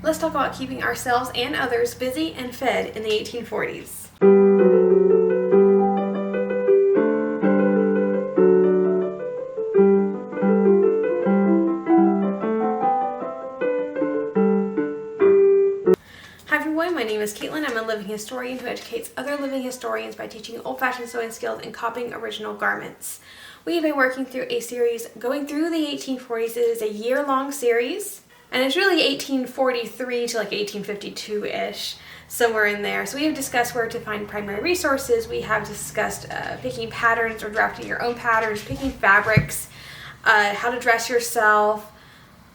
Let's talk about keeping ourselves and others busy and fed in the 1840s. Hi everyone, my name is Caitlin. I'm a living historian who educates other living historians by teaching old-fashioned sewing skills and copying original garments. We've been working through a series going through the 1840s. It is a year-long series, and it's really 1843 to like 1852-ish, somewhere in there. So we have discussed where to find primary resources. We have discussed picking patterns or drafting your own patterns, picking fabrics, how to dress yourself,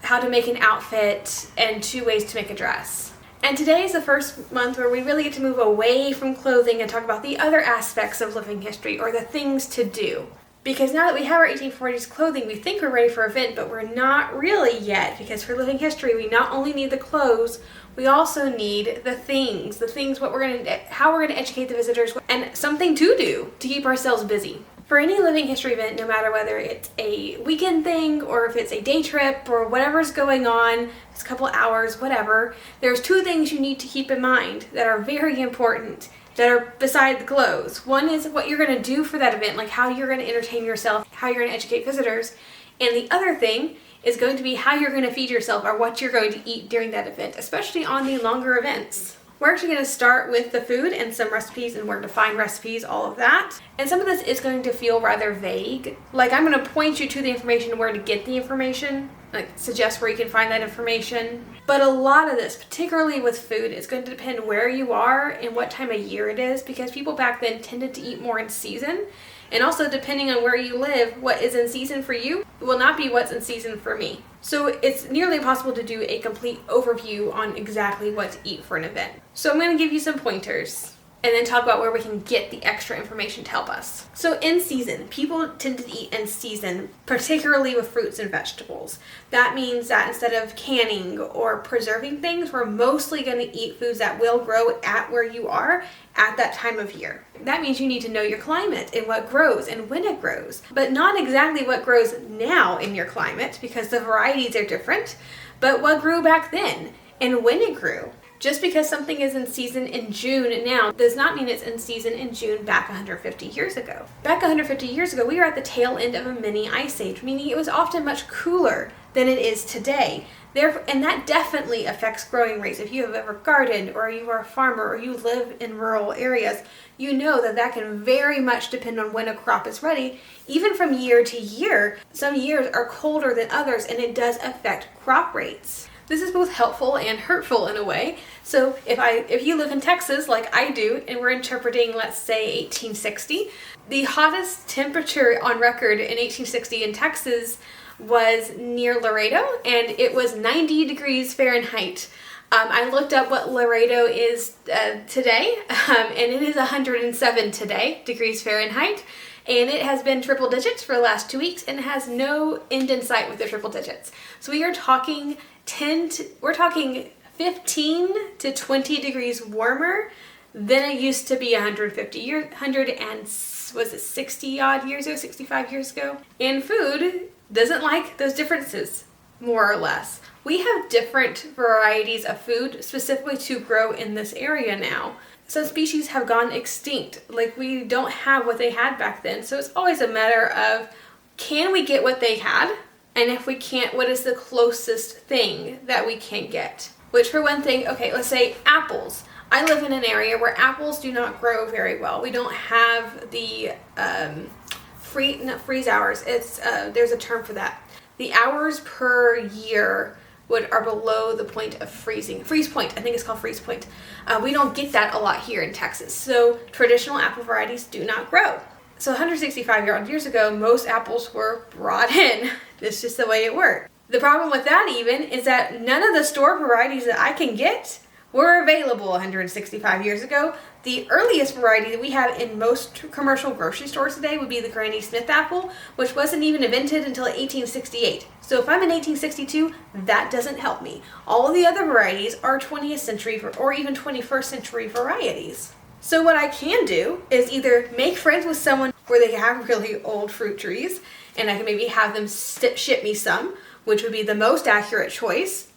how to make an outfit, and 2 ways to make a dress. And today is the first month where we really get to move away from clothing and talk about the other aspects of living history, or the things to do. Because now that we have our 1840s clothing, we think we're ready for an event, but we're not really yet, because for living history, we not only need the clothes, we also need the things how we're gonna educate the visitors, and something to do to keep ourselves busy. For any living history event, no matter whether it's a weekend thing or if it's a day trip or whatever's going on, it's a couple hours, whatever, there's 2 things you need to keep in mind that are very important that are beside the clothes. One is what you're going to do for that event, like how you're going to entertain yourself, how you're going to educate visitors. And the other thing is going to be how you're going to feed yourself, or what you're going to eat during that event, especially on the longer events. We're actually going to start with the food and some recipes and where to find recipes, all of that. And some of this is going to feel rather vague. Like, I'm going to point you to the information, where to get the information, like suggest where you can find that information. But a lot of this, particularly with food, is going to depend where you are and what time of year it is, because people back then tended to eat more in season. And also, depending on where you live, what is in season for you will not be what's in season for me. So it's nearly impossible to do a complete overview on exactly what to eat for an event. So I'm going to give you some pointers and then talk about where we can get the extra information to help us. So in season, people tend to eat in season, particularly with fruits and vegetables. That means that instead of canning or preserving things, we're mostly going to eat foods that will grow at where you are at that time of year. That means you need to know your climate and what grows and when it grows, but not exactly what grows now in your climate, because the varieties are different, but what grew back then and when it grew. Just because something is in season in June now does not mean it's in season in June back 150 years ago. Back 150 years ago, we were at the tail end of a mini ice age, meaning it was often much cooler than it is today. And that definitely affects growing rates. If you have ever gardened, or you are a farmer, or you live in rural areas, you know that can very much depend on when a crop is ready. Even from year to year, some years are colder than others, and it does affect crop rates. This is both helpful and hurtful in a way. So if you live in Texas like I do, and we're interpreting, let's say, 1860, the hottest temperature on record in 1860 in Texas was near Laredo, and it was 90 degrees Fahrenheit. I looked up what Laredo is today, and it is 107 today, degrees Fahrenheit. And it has been triple digits for the last 2 weeks, and it has no end in sight with the triple digits. So we are talking 15 to 20 degrees warmer than it used to be 60 odd years ago, 65 years ago. And food doesn't like those differences, more or less. We have different varieties of food specifically to grow in this area now. Some species have gone extinct, like we don't have what they had back then. So it's always a matter of, can we get what they had? And if we can't, what is the closest thing that we can get? Which, for one thing, okay, let's say apples. I live in an area where apples do not grow very well. We don't have the freeze hours. There's a term for that. The hours per year are below the point of freezing. Freeze point, I think it's called freeze point. We don't get that a lot here in Texas. So traditional apple varieties do not grow. So 165 years ago, most apples were brought in. That's just the way it worked. The problem with that even is that none of the store varieties that I can get were available 165 years ago. The earliest variety that we have in most commercial grocery stores today would be the Granny Smith apple, which wasn't even invented until 1868. So if I'm in 1862, that doesn't help me. All of the other varieties are 20th century or even 21st century varieties. So what I can do is either make friends with someone where they have really old fruit trees, and I can maybe have them ship me some, which would be the most accurate choice.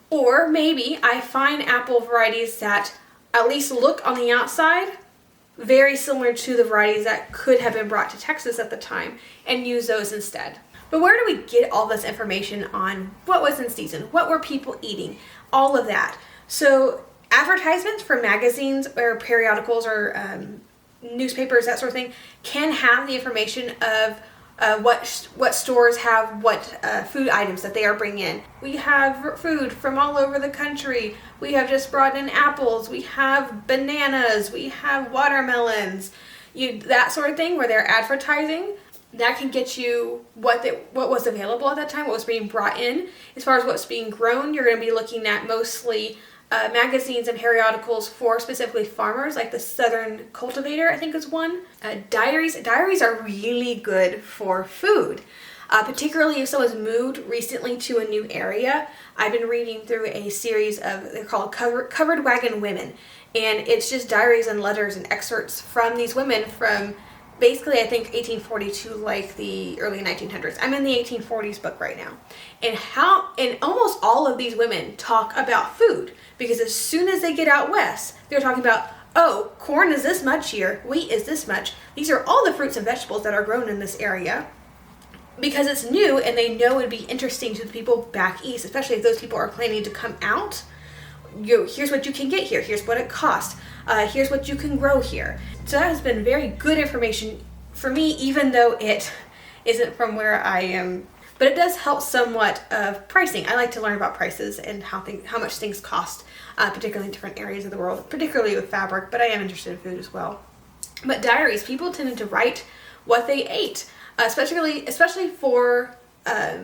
Or maybe I find apple varieties that at least look on the outside very similar to the varieties that could have been brought to Texas at the time and use those instead. But where do we get all this information on what was in season? What were people eating? All of that. So advertisements for magazines or periodicals or newspapers, that sort of thing, can have the information of what stores have what food items that they are bringing in. We have food from all over the country. We have just brought in apples. We have bananas. We have watermelons. That sort of thing where they're advertising. That can get you what was available at that time, what was being brought in. As far as what's being grown, you're going to be looking at mostly magazines and periodicals for specifically farmers, like the Southern Cultivator, I think is one. Diaries are really good for food, particularly if someone's moved recently to a new area. I've been reading through a series they're called Covered Wagon Women, and it's just diaries and letters and excerpts from these women from basically, I think 1842, like the early 1900s. I'm in the 1840s book right now. And almost all of these women talk about food, because as soon as they get out west, they're talking about, oh, corn is this much here, wheat is this much. These are all the fruits and vegetables that are grown in this area, because it's new and they know it would be interesting to the people back east, especially if those people are planning to come out. Here's what you can get here. Here's what it costs. Here's what you can grow here. So that has been very good information for me, even though it isn't from where I am. But it does help somewhat of pricing. I like to learn about prices and how much things cost, particularly in different areas of the world, particularly with fabric, but I am interested in food as well. But diaries, people tended to write what they ate, especially for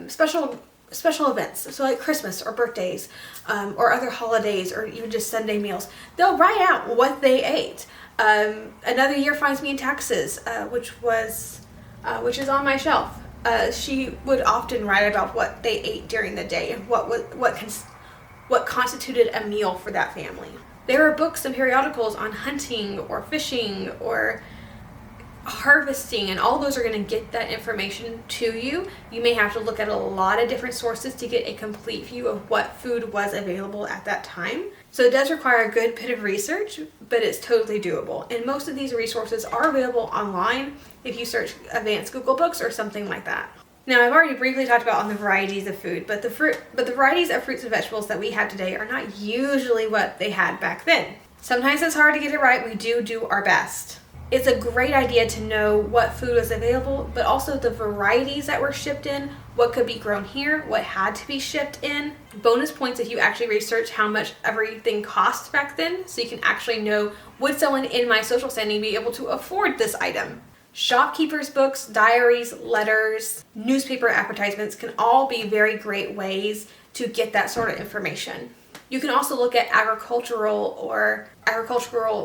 special events, so like Christmas or birthdays, or other holidays, or even just Sunday meals. They'll write out what they ate. Another Year Finds Me in Texas, which is on my shelf. She would often write about what they ate during the day and what constituted a meal for that family. There are books and periodicals on hunting or fishing or harvesting, and all those are going to get that information to you. You may have to look at a lot of different sources to get a complete view of what food was available at that time. So it does require a good bit of research, but it's totally doable. And most of these resources are available online if you search advanced Google Books or something like that. Now, I've already briefly talked about on the varieties of food, but the varieties of fruits and vegetables that we have today are not usually what they had back then. Sometimes it's hard to get it right. We do our best. It's a great idea to know what food was available, but also the varieties that were shipped in, what could be grown here, what had to be shipped in. Bonus points if you actually research how much everything cost back then, so you can actually know, would someone in my social standing be able to afford this item? Shopkeepers' books, diaries, letters, newspaper advertisements can all be very great ways to get that sort of information. You can also look at agricultural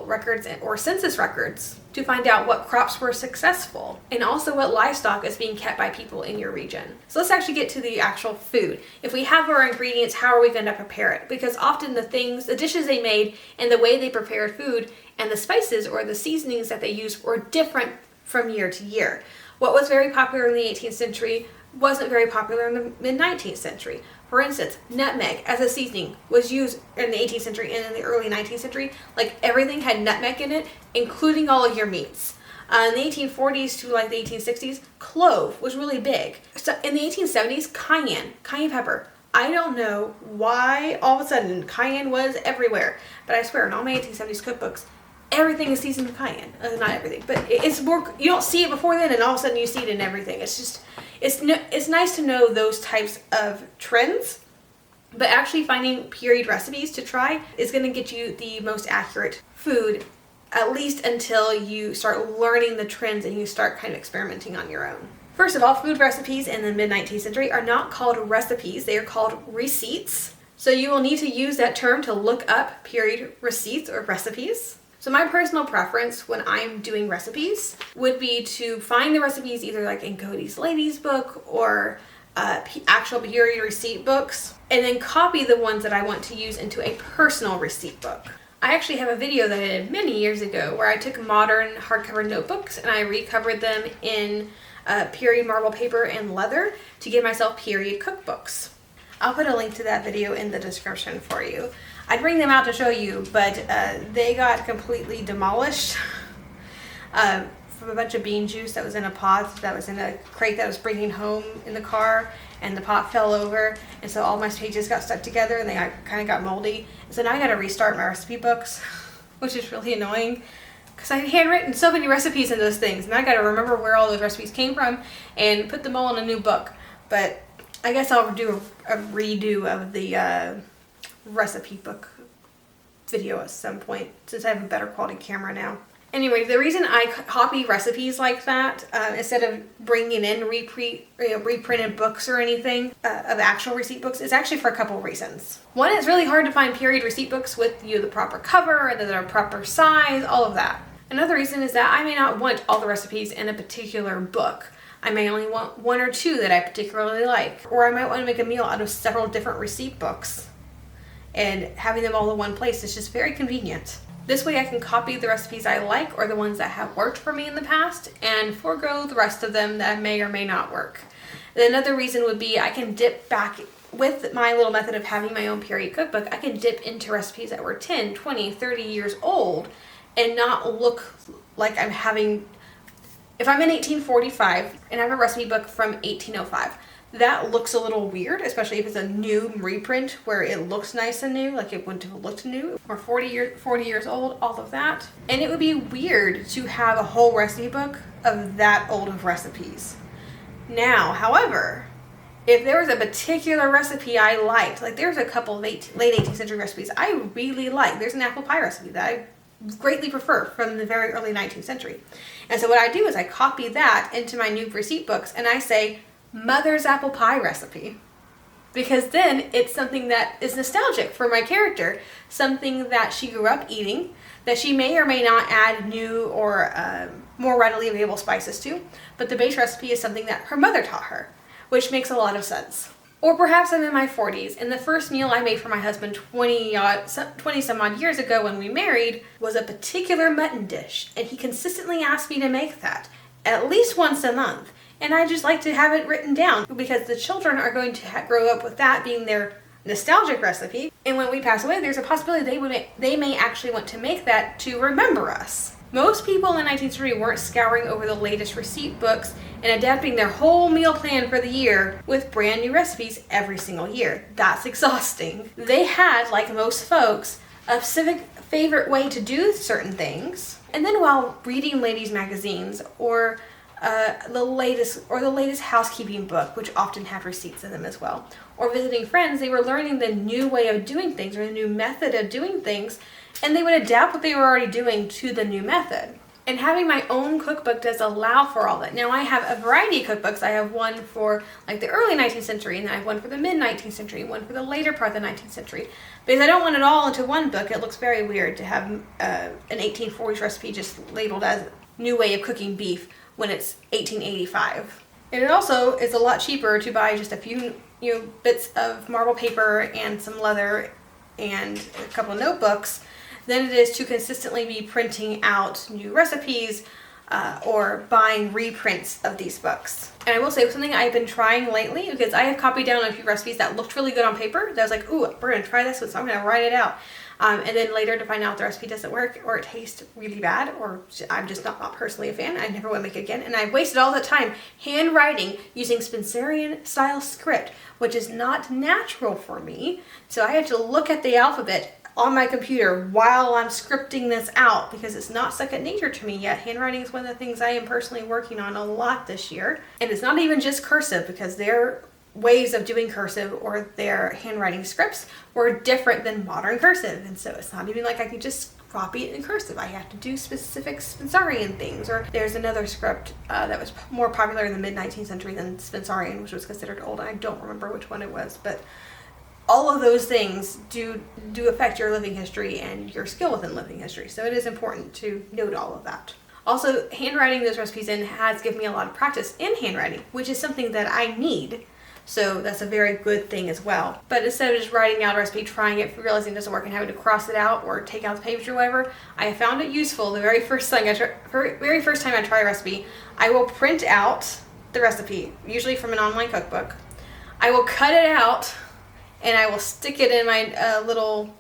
records or census records to find out what crops were successful and also what livestock is being kept by people in your region. So let's actually get to the actual food. If we have our ingredients, how are we going to prepare it? Because often the dishes they made and the way they prepared food and the spices or the seasonings that they used were different from year to year. What was very popular in the 18th century wasn't very popular in the mid-19th century. For instance, nutmeg as a seasoning was used in the 18th century and in the early 19th century. Like everything had nutmeg in it, including all of your meats. In the 1840s to like the 1860s, clove was really big. So in the 1870s, cayenne pepper. I don't know why all of a sudden cayenne was everywhere, but I swear in all my 1870s cookbooks, everything is seasoned with cayenne. Not everything, but it's more, you don't see it before then and all of a sudden you see it in everything. It's nice to know those types of trends, but actually finding period recipes to try is going to get you the most accurate food, at least until you start learning the trends and you start kind of experimenting on your own. First of all, food recipes in the mid-19th century are not called recipes, they are called receipts. So you will need to use that term to look up period receipts or recipes. So my personal preference when I'm doing recipes would be to find the recipes either like in Cody's Ladies book or actual period receipt books, and then copy the ones that I want to use into a personal receipt book. I actually have a video that I did many years ago where I took modern hardcover notebooks and I recovered them in period marble paper and leather to give myself period cookbooks. I'll put a link to that video in the description for you. I'd bring them out to show you, but they got completely demolished from a bunch of bean juice that was in a pot that was in a crate that I was bringing home in the car, and the pot fell over, and so all my pages got stuck together and they kind of got moldy. And so now I got to restart my recipe books, which is really annoying because I had handwritten so many recipes in those things, and I got to remember where all those recipes came from and put them all in a new book. But I guess I'll do a redo of the recipe book video at some point, since I have a better quality camera now. Anyway, the reason I copy recipes like that, instead of bringing in reprinted books or anything of actual receipt books, is actually for a couple of reasons. One, it's really hard to find period receipt books with the proper cover and the proper size, all of that. Another reason is that I may not want all the recipes in a particular book. I may only want one or two that I particularly like, or I might want to make a meal out of several different receipt books, and having them all in one place is just very convenient. This way I can copy the recipes I like or the ones that have worked for me in the past and forego the rest of them that may or may not work. And another reason would be I can dip back with my little method of having my own period cookbook. I can dip into recipes that were 10, 20, 30 years old and not look like I'm having... If I'm in 1845 and I have a recipe book from 1805, that looks a little weird, especially if it's a new reprint where it looks nice and new, like it wouldn't have looked new, or 40 years old, all of that. And it would be weird to have a whole recipe book of that old of recipes. Now, however, if there was a particular recipe I liked, like there's a couple of late 18th century recipes I really like. There's an apple pie recipe that I greatly prefer from the very early 19th century. And so what I do is I copy that into my new receipt books and I say, Mother's apple pie recipe, because then it's something that is nostalgic for my character, something that she grew up eating, that she may or may not add new or more readily available spices to, but the base recipe is something that her mother taught her, which makes a lot of sense. Or perhaps I'm in my 40s and the first meal I made for my husband 20 some odd years ago when we married was a particular mutton dish, and he consistently asked me to make that at least once a month. And I just like to have it written down because the children are going to grow up with that being their nostalgic recipe. And when we pass away, there's a possibility they may actually want to make that to remember us. Most people in the 19th century weren't scouring over the latest receipt books and adapting their whole meal plan for the year with brand new recipes every single year. That's exhausting. They had, like most folks, a specific favorite way to do certain things. And then while reading ladies' magazines or the latest housekeeping book, which often have receipts in them as well, or visiting friends, they were learning the new way of doing things or the new method of doing things, and they would adapt what they were already doing to the new method. And having my own cookbook does allow for all that. Now I have a variety of cookbooks. I have one for like the early 19th century, and then I have one for the mid 19th century, one for the later part of the 19th century. Because I don't want it all into one book. It looks very weird to have an 1840s recipe just labeled as new way of cooking beef when it's 1885. And it also is a lot cheaper to buy just a few bits of marble paper and some leather and a couple of notebooks than it is to consistently be printing out new recipes or buying reprints of these books. And I will say something I've been trying lately, because I have copied down a few recipes that looked really good on paper that I was like, ooh, we're gonna try this one, so I'm gonna write it out. And then later to find out the recipe doesn't work, or it tastes really bad, or I'm just not personally a fan. I never want to make it again. And I've wasted all the time handwriting using Spencerian style script, which is not natural for me. So I have to look at the alphabet on my computer while I'm scripting this out because it's not second nature to me yet. Handwriting is one of the things I am personally working on a lot this year. And it's not even just cursive, because their ways of doing cursive or their handwriting scripts were different than modern cursive. And so it's not even like I can just copy it in cursive. I have to do specific Spencerian things. Or there's another script that was more popular in the mid 19th century than Spencerian, which was considered old. I don't remember which one it was, but all of those things do affect your living history and your skill within living history. So it is important to note all of that. Also, handwriting those recipes in has given me a lot of practice in handwriting, which is something that I need. So that's a very good thing as well. But instead of just writing out a recipe, trying it, realizing it doesn't work, and having to cross it out or take out the page or whatever, I found it useful the very first time I try a recipe. I will print out the recipe, usually from an online cookbook. I will cut it out and I will stick it in my little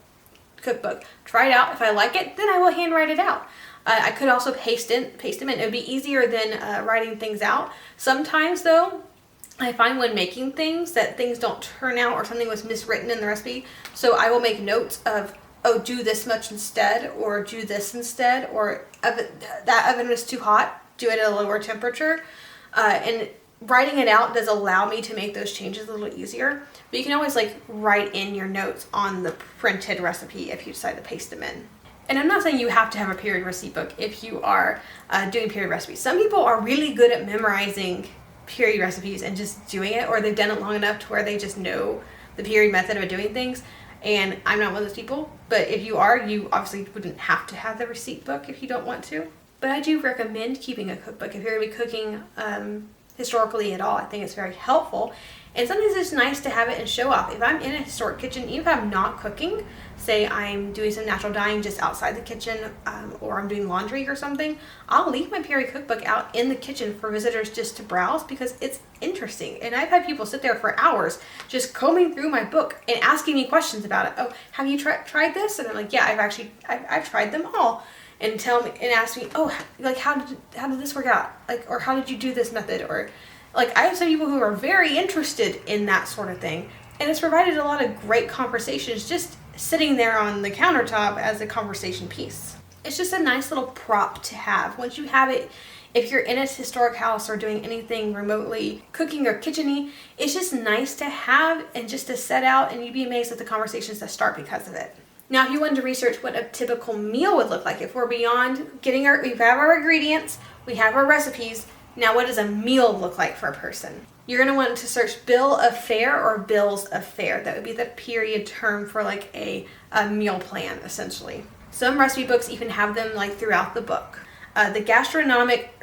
cookbook. Try it out. If I like it, then I will handwrite it out. I could also paste them in. It would be easier than writing things out. Sometimes though, I find when making things that things don't turn out or something was miswritten in the recipe. So I will make notes of, oh, do this much instead, or do this instead, or that oven was too hot, do it at a lower temperature. And writing it out does allow me to make those changes a little easier. But you can always like write in your notes on the printed recipe if you decide to paste them in. And I'm not saying you have to have a period receipt book if you are doing period recipes. Some people are really good at memorizing period recipes and just doing it, or they've done it long enough to where they just know the period method of doing things. And I'm not one of those people, but if you are, you obviously wouldn't have to have the receipt book if you don't want to. But I do recommend keeping a cookbook if you're going to be cooking historically at all. I think it's very helpful. And sometimes it's nice to have it and show off. If I'm in a historic kitchen, even if I'm not cooking, say I'm doing some natural dyeing just outside the kitchen, or I'm doing laundry or something, I'll leave my period cookbook out in the kitchen for visitors just to browse because it's interesting. And I've had people sit there for hours just combing through my book and asking me questions about it. Oh, have you tried this? And I'm like, yeah, I've tried them all. And tell me and ask me, oh, like how did this work out? Like, or how did you do this method? Or like, I have some people who are very interested in that sort of thing, and it's provided a lot of great conversations just sitting there on the countertop as a conversation piece. It's just a nice little prop to have. Once you have it, if you're in a historic house or doing anything remotely cooking or kitchen-y, it's just nice to have and just to set out, and you'd be amazed at the conversations that start because of it. Now, if you wanted to research what a typical meal would look like, if we're beyond we have our ingredients, we have our recipes, now what does a meal look like for a person? You're going to want to search bill of fare or bills of fare. That would be the period term for like a meal plan, essentially. Some recipe books even have them like throughout the book. The Gastronomic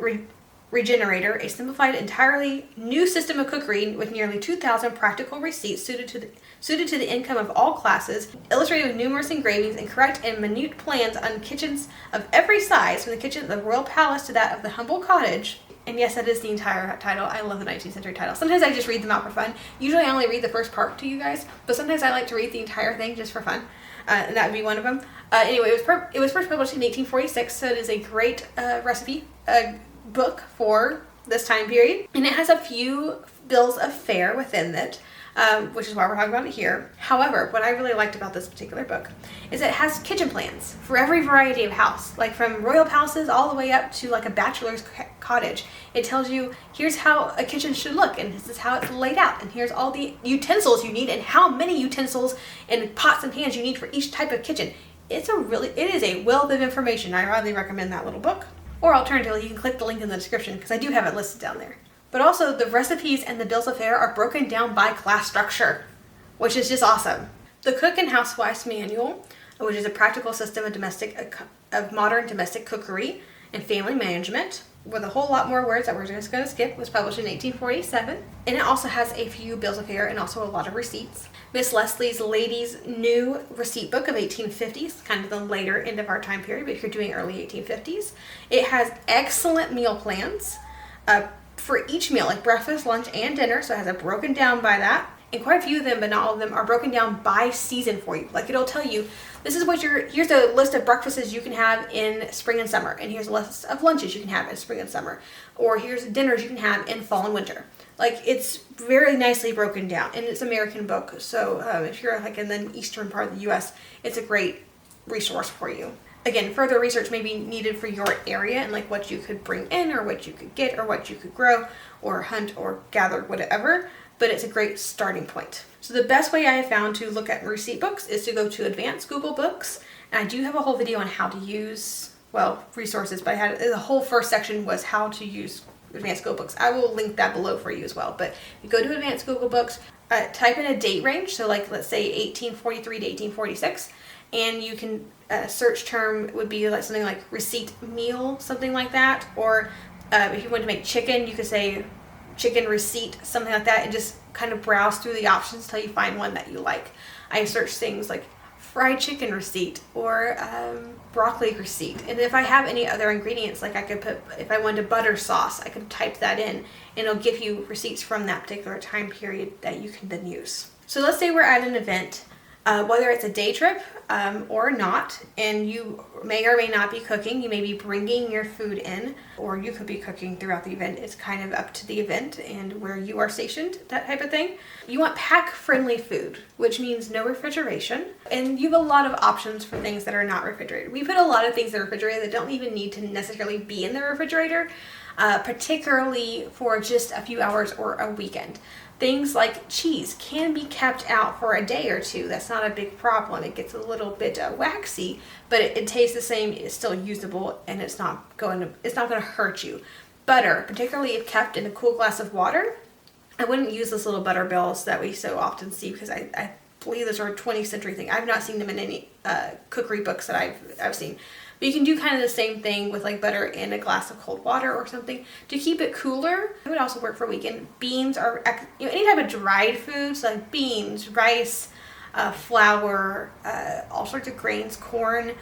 Regenerator, a simplified, entirely new system of cookery with nearly 2,000 practical receipts suited to the income of all classes, illustrated with numerous engravings and correct and minute plans on kitchens of every size, from the kitchen of the royal palace to that of the humble cottage. And yes, that is the entire title. I love the 19th century title. Sometimes I just read them out for fun. Usually I only read the first part to you guys, but sometimes I like to read the entire thing just for fun. And that would be one of them. Anyway, it was first published in 1846, so it is a great recipe book for this time period. And it has a few bills of fare within it, which is why we're talking about it here. However, what I really liked about this particular book is it has kitchen plans for every variety of house, like from royal palaces all the way up to like a bachelor's cottage. It tells you, here's how a kitchen should look, and this is how it's laid out, and here's all the utensils you need, and how many utensils and pots and pans you need for each type of kitchen. It is a wealth of information. I highly recommend that little book. Or alternatively, you can click the link in the description because I do have it listed down there. But also, the recipes and the bills of fare are broken down by class structure, which is just awesome. The Cook and Housewife's Manual, which is a practical system of modern domestic cookery and family management, with a whole lot more words that we're just going to skip, was published in 1847. And it also has a few bills of fare and also a lot of receipts. Miss Leslie's Ladies' New Receipt Book of 1850s, kind of the later end of our time period, but if you're doing early 1850s. It has excellent meal plans for each meal, like breakfast, lunch, and dinner, so it has it broken down by that. And quite a few of them, but not all of them, are broken down by season for you. Like, it'll tell you, here's a list of breakfasts you can have in spring and summer, and here's a list of lunches you can have in spring and summer, or here's dinners you can have in fall and winter. Like, it's very nicely broken down, and it's an American book, so if you're like in the eastern part of the U.S., it's a great resource for you. Again, further research may be needed for your area and like what you could bring in, or what you could get, or what you could grow, or hunt, or gather, whatever. But it's a great starting point. So the best way I have found to look at receipt books is to go to Advanced Google Books. And I do have a whole video on how to use, resources, but the whole first section was how to use Advanced Google Books. I will link that below for you as well. But you go to Advanced Google Books, type in a date range. So like, let's say 1843 to 1846. And you can, search term would be like something like receipt meal, something like that. Or if you want to make chicken, you could say chicken receipt, something like that, and just kind of browse through the options until you find one that you like. I search things like fried chicken receipt or broccoli receipt. And if I have any other ingredients, like I could put, if I wanted butter sauce, I could type that in and it'll give you receipts from that particular time period that you can then use. So let's say we're at an event, whether it's a day trip or not, and you may or may not be cooking. You may be bringing your food in, or you could be cooking throughout the event. It's kind of up to the event and where you are stationed, that type of thing. You want pack-friendly food, which means no refrigeration, and you have a lot of options for things that are not refrigerated. We put a lot of things in the refrigerator that don't even need to necessarily be in the refrigerator, particularly for just a few hours or a weekend. Things like cheese can be kept out for a day or two. That's not a big problem. It gets a little bit waxy, but it tastes the same. It's still usable, and it's not going to hurt you. Butter, particularly if kept in a cool glass of water. I wouldn't use those little butter bills that we so often see, because I believe those are a 20th century thing. I've not seen them in any cookery books that I've seen. But you can do kind of the same thing with like butter in a glass of cold water or something to keep it cooler. It would also work for a weekend. Beans are, any type of dried foods like beans, rice, flour, all sorts of grains, corn,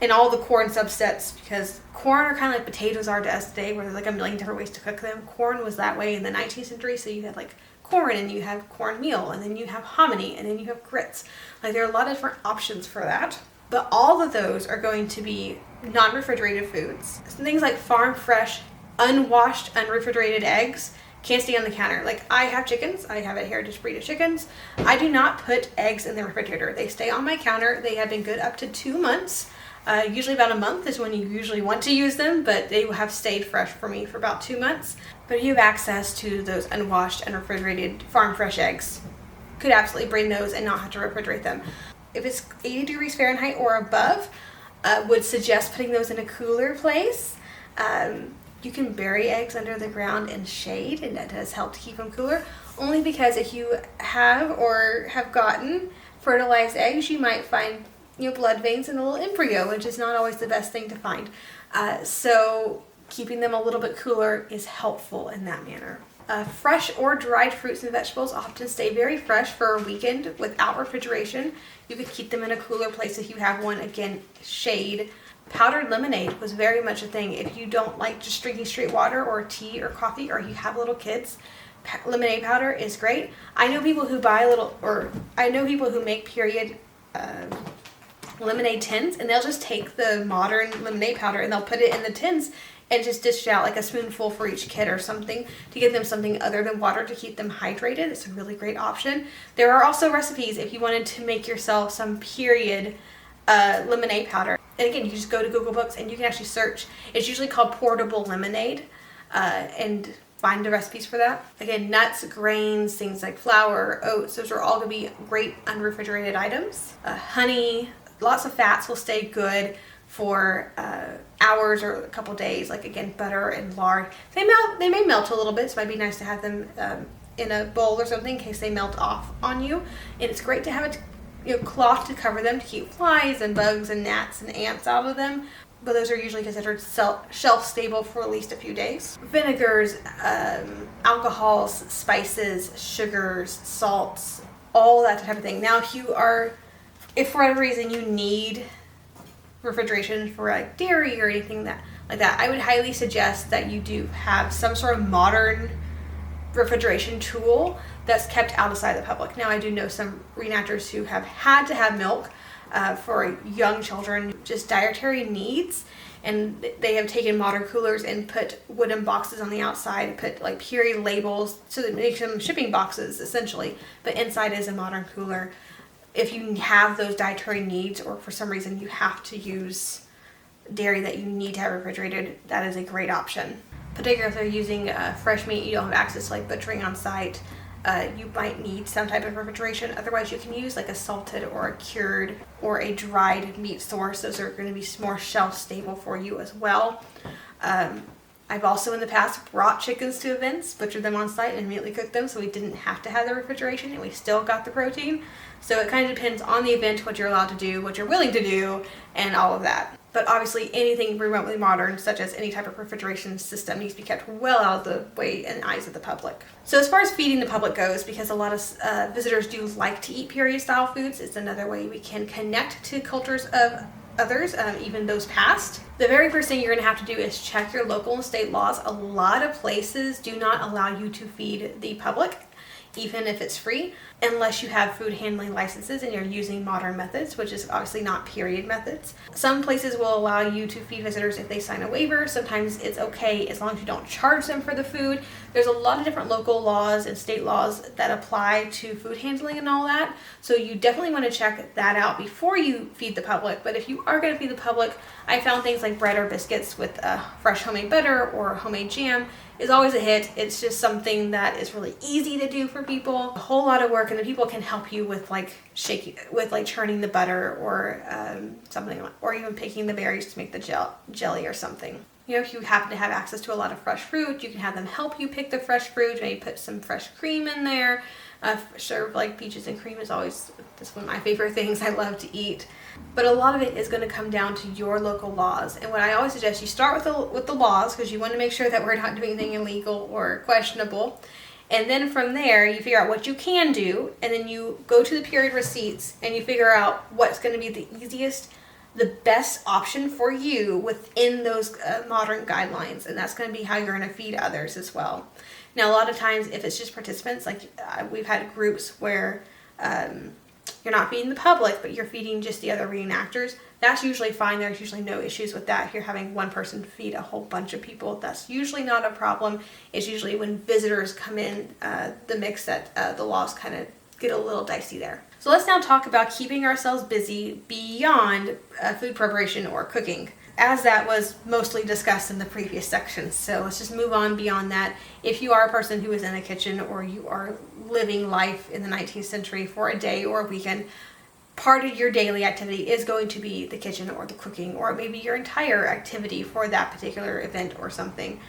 and all the corn subsets, because corn are kind of like potatoes are to us today, where there's like a million different ways to cook them. Corn was that way in the 19th century, so you had like corn, and you have cornmeal, and then you have hominy, and then you have grits. Like there are a lot of different options for that. But all of those are going to be non-refrigerated foods. Things like farm fresh, unwashed, unrefrigerated eggs can't stay on the counter. Like I have chickens, I have a heritage breed of chickens. I do not put eggs in the refrigerator. They stay on my counter. They have been good up to 2 months. Usually about a month is when you usually want to use them, but they have stayed fresh for me for about 2 months. But you have access to those unwashed, unrefrigerated farm fresh eggs. Could absolutely bring those and not have to refrigerate them. If it's 80 degrees Fahrenheit or above, would suggest putting those in a cooler place. You can bury eggs under the ground in shade, and that does help to keep them cooler. Only because if you have or have gotten fertilized eggs, you might find blood veins in a little embryo, which is not always the best thing to find. So keeping them a little bit cooler is helpful in that manner. Fresh or dried fruits and vegetables often stay very fresh for a weekend without refrigeration. You could keep them in a cooler place if you have one. Again, shade. Powdered lemonade was very much a thing. If you don't like just drinking straight water or tea or coffee, or you have little kids, lemonade powder is great. I know people who make period lemonade tins, and they'll just take the modern lemonade powder and they'll put it in the tins and just dish it out like a spoonful for each kid or something to give them something other than water to keep them hydrated. It's a really great option. There are also recipes if you wanted to make yourself some period lemonade powder. And again, you just go to Cookbooks and you can actually search. It's usually called portable lemonade, and find the recipes for that. Again, nuts, grains, things like flour, oats, those are all going to be great unrefrigerated items. Honey, lots of fats will stay good for hours or a couple days. Like again, butter and lard. They may melt a little bit, so it might be nice to have them in a bowl or something in case they melt off on you. And it's great to have a cloth to cover them to keep flies and bugs and gnats and ants out of them. But those are usually considered shelf stable for at least a few days. Vinegars, alcohols, spices, sugars, salts, all that type of thing. Now, if for whatever reason you need refrigeration for like dairy or anything like that, I would highly suggest that you do have some sort of modern refrigeration tool that's kept outside the public. Now, I do know some reenactors who have had to have milk for young children, just dietary needs, and they have taken modern coolers and put wooden boxes on the outside, put like period labels, so that makes them shipping boxes essentially, but inside is a modern cooler. If you have those dietary needs, or for some reason you have to use dairy that you need to have refrigerated, that is a great option. Particularly if they're using fresh meat, you don't have access to like butchering on site, you might need some type of refrigeration. Otherwise, you can use like a salted or a cured or a dried meat source. Those are going to be more shelf stable for you as well. I've also in the past brought chickens to events, butchered them on site, and immediately cooked them, so we didn't have to have the refrigeration, and we still got the protein. So it kind of depends on the event, what you're allowed to do, what you're willing to do, and all of that. But obviously anything remotely modern, such as any type of refrigeration system, needs to be kept well out of the way in the eyes of the public. So as far as feeding the public goes, because a lot of visitors do like to eat period style foods, it's another way we can connect to cultures of others, even those past. The very first thing you're going to have to do is check your local and state laws. A lot of places do not allow you to feed the public. even if it's free, unless you have food handling licenses and you're using modern methods, which is obviously not period methods. Some places will allow you to feed visitors if they sign a waiver. Sometimes it's okay as long as you don't charge them for the food. There's a lot of different local laws and state laws that apply to food handling and all that. So you definitely want to check that out before you feed the public. But if you are going to feed the public, I found things like bread or biscuits with fresh homemade butter or homemade jam is always a hit. It's just something that is really easy to do for people. A whole lot of work, and the people can help you with like churning the butter or something, or even picking the berries to make the jelly or something. You know, if you happen to have access to a lot of fresh fruit, you can have them help you pick the fresh fruit. Maybe put some fresh cream in there. Serve like peaches and cream is always just one of my favorite things I love to eat. But a lot of it is going to come down to your local laws. And what I always suggest, you start with the laws, because you want to make sure that we're not doing anything illegal or questionable. And then from there, you figure out what you can do, and then you go to the period receipts and you figure out what's going to be the easiest, the best option for you within those modern guidelines. And that's going to be how you're going to feed others as well. Now, a lot of times, if it's just participants, like we've had groups where you're not feeding the public, but you're feeding just the other reenactors, that's usually fine. There's usually no issues with that. If you're having one person feed a whole bunch of people, that's usually not a problem. It's usually when visitors come in the mix that the laws kind of get a little dicey there. So let's now talk about keeping ourselves busy beyond food preparation or cooking, as that was mostly discussed in the previous section. So let's just move on beyond that. If you are a person who is in the kitchen, or you are living life in the 19th century for a day or a weekend, part of your daily activity is going to be the kitchen or the cooking, or maybe your entire activity for that particular event or something.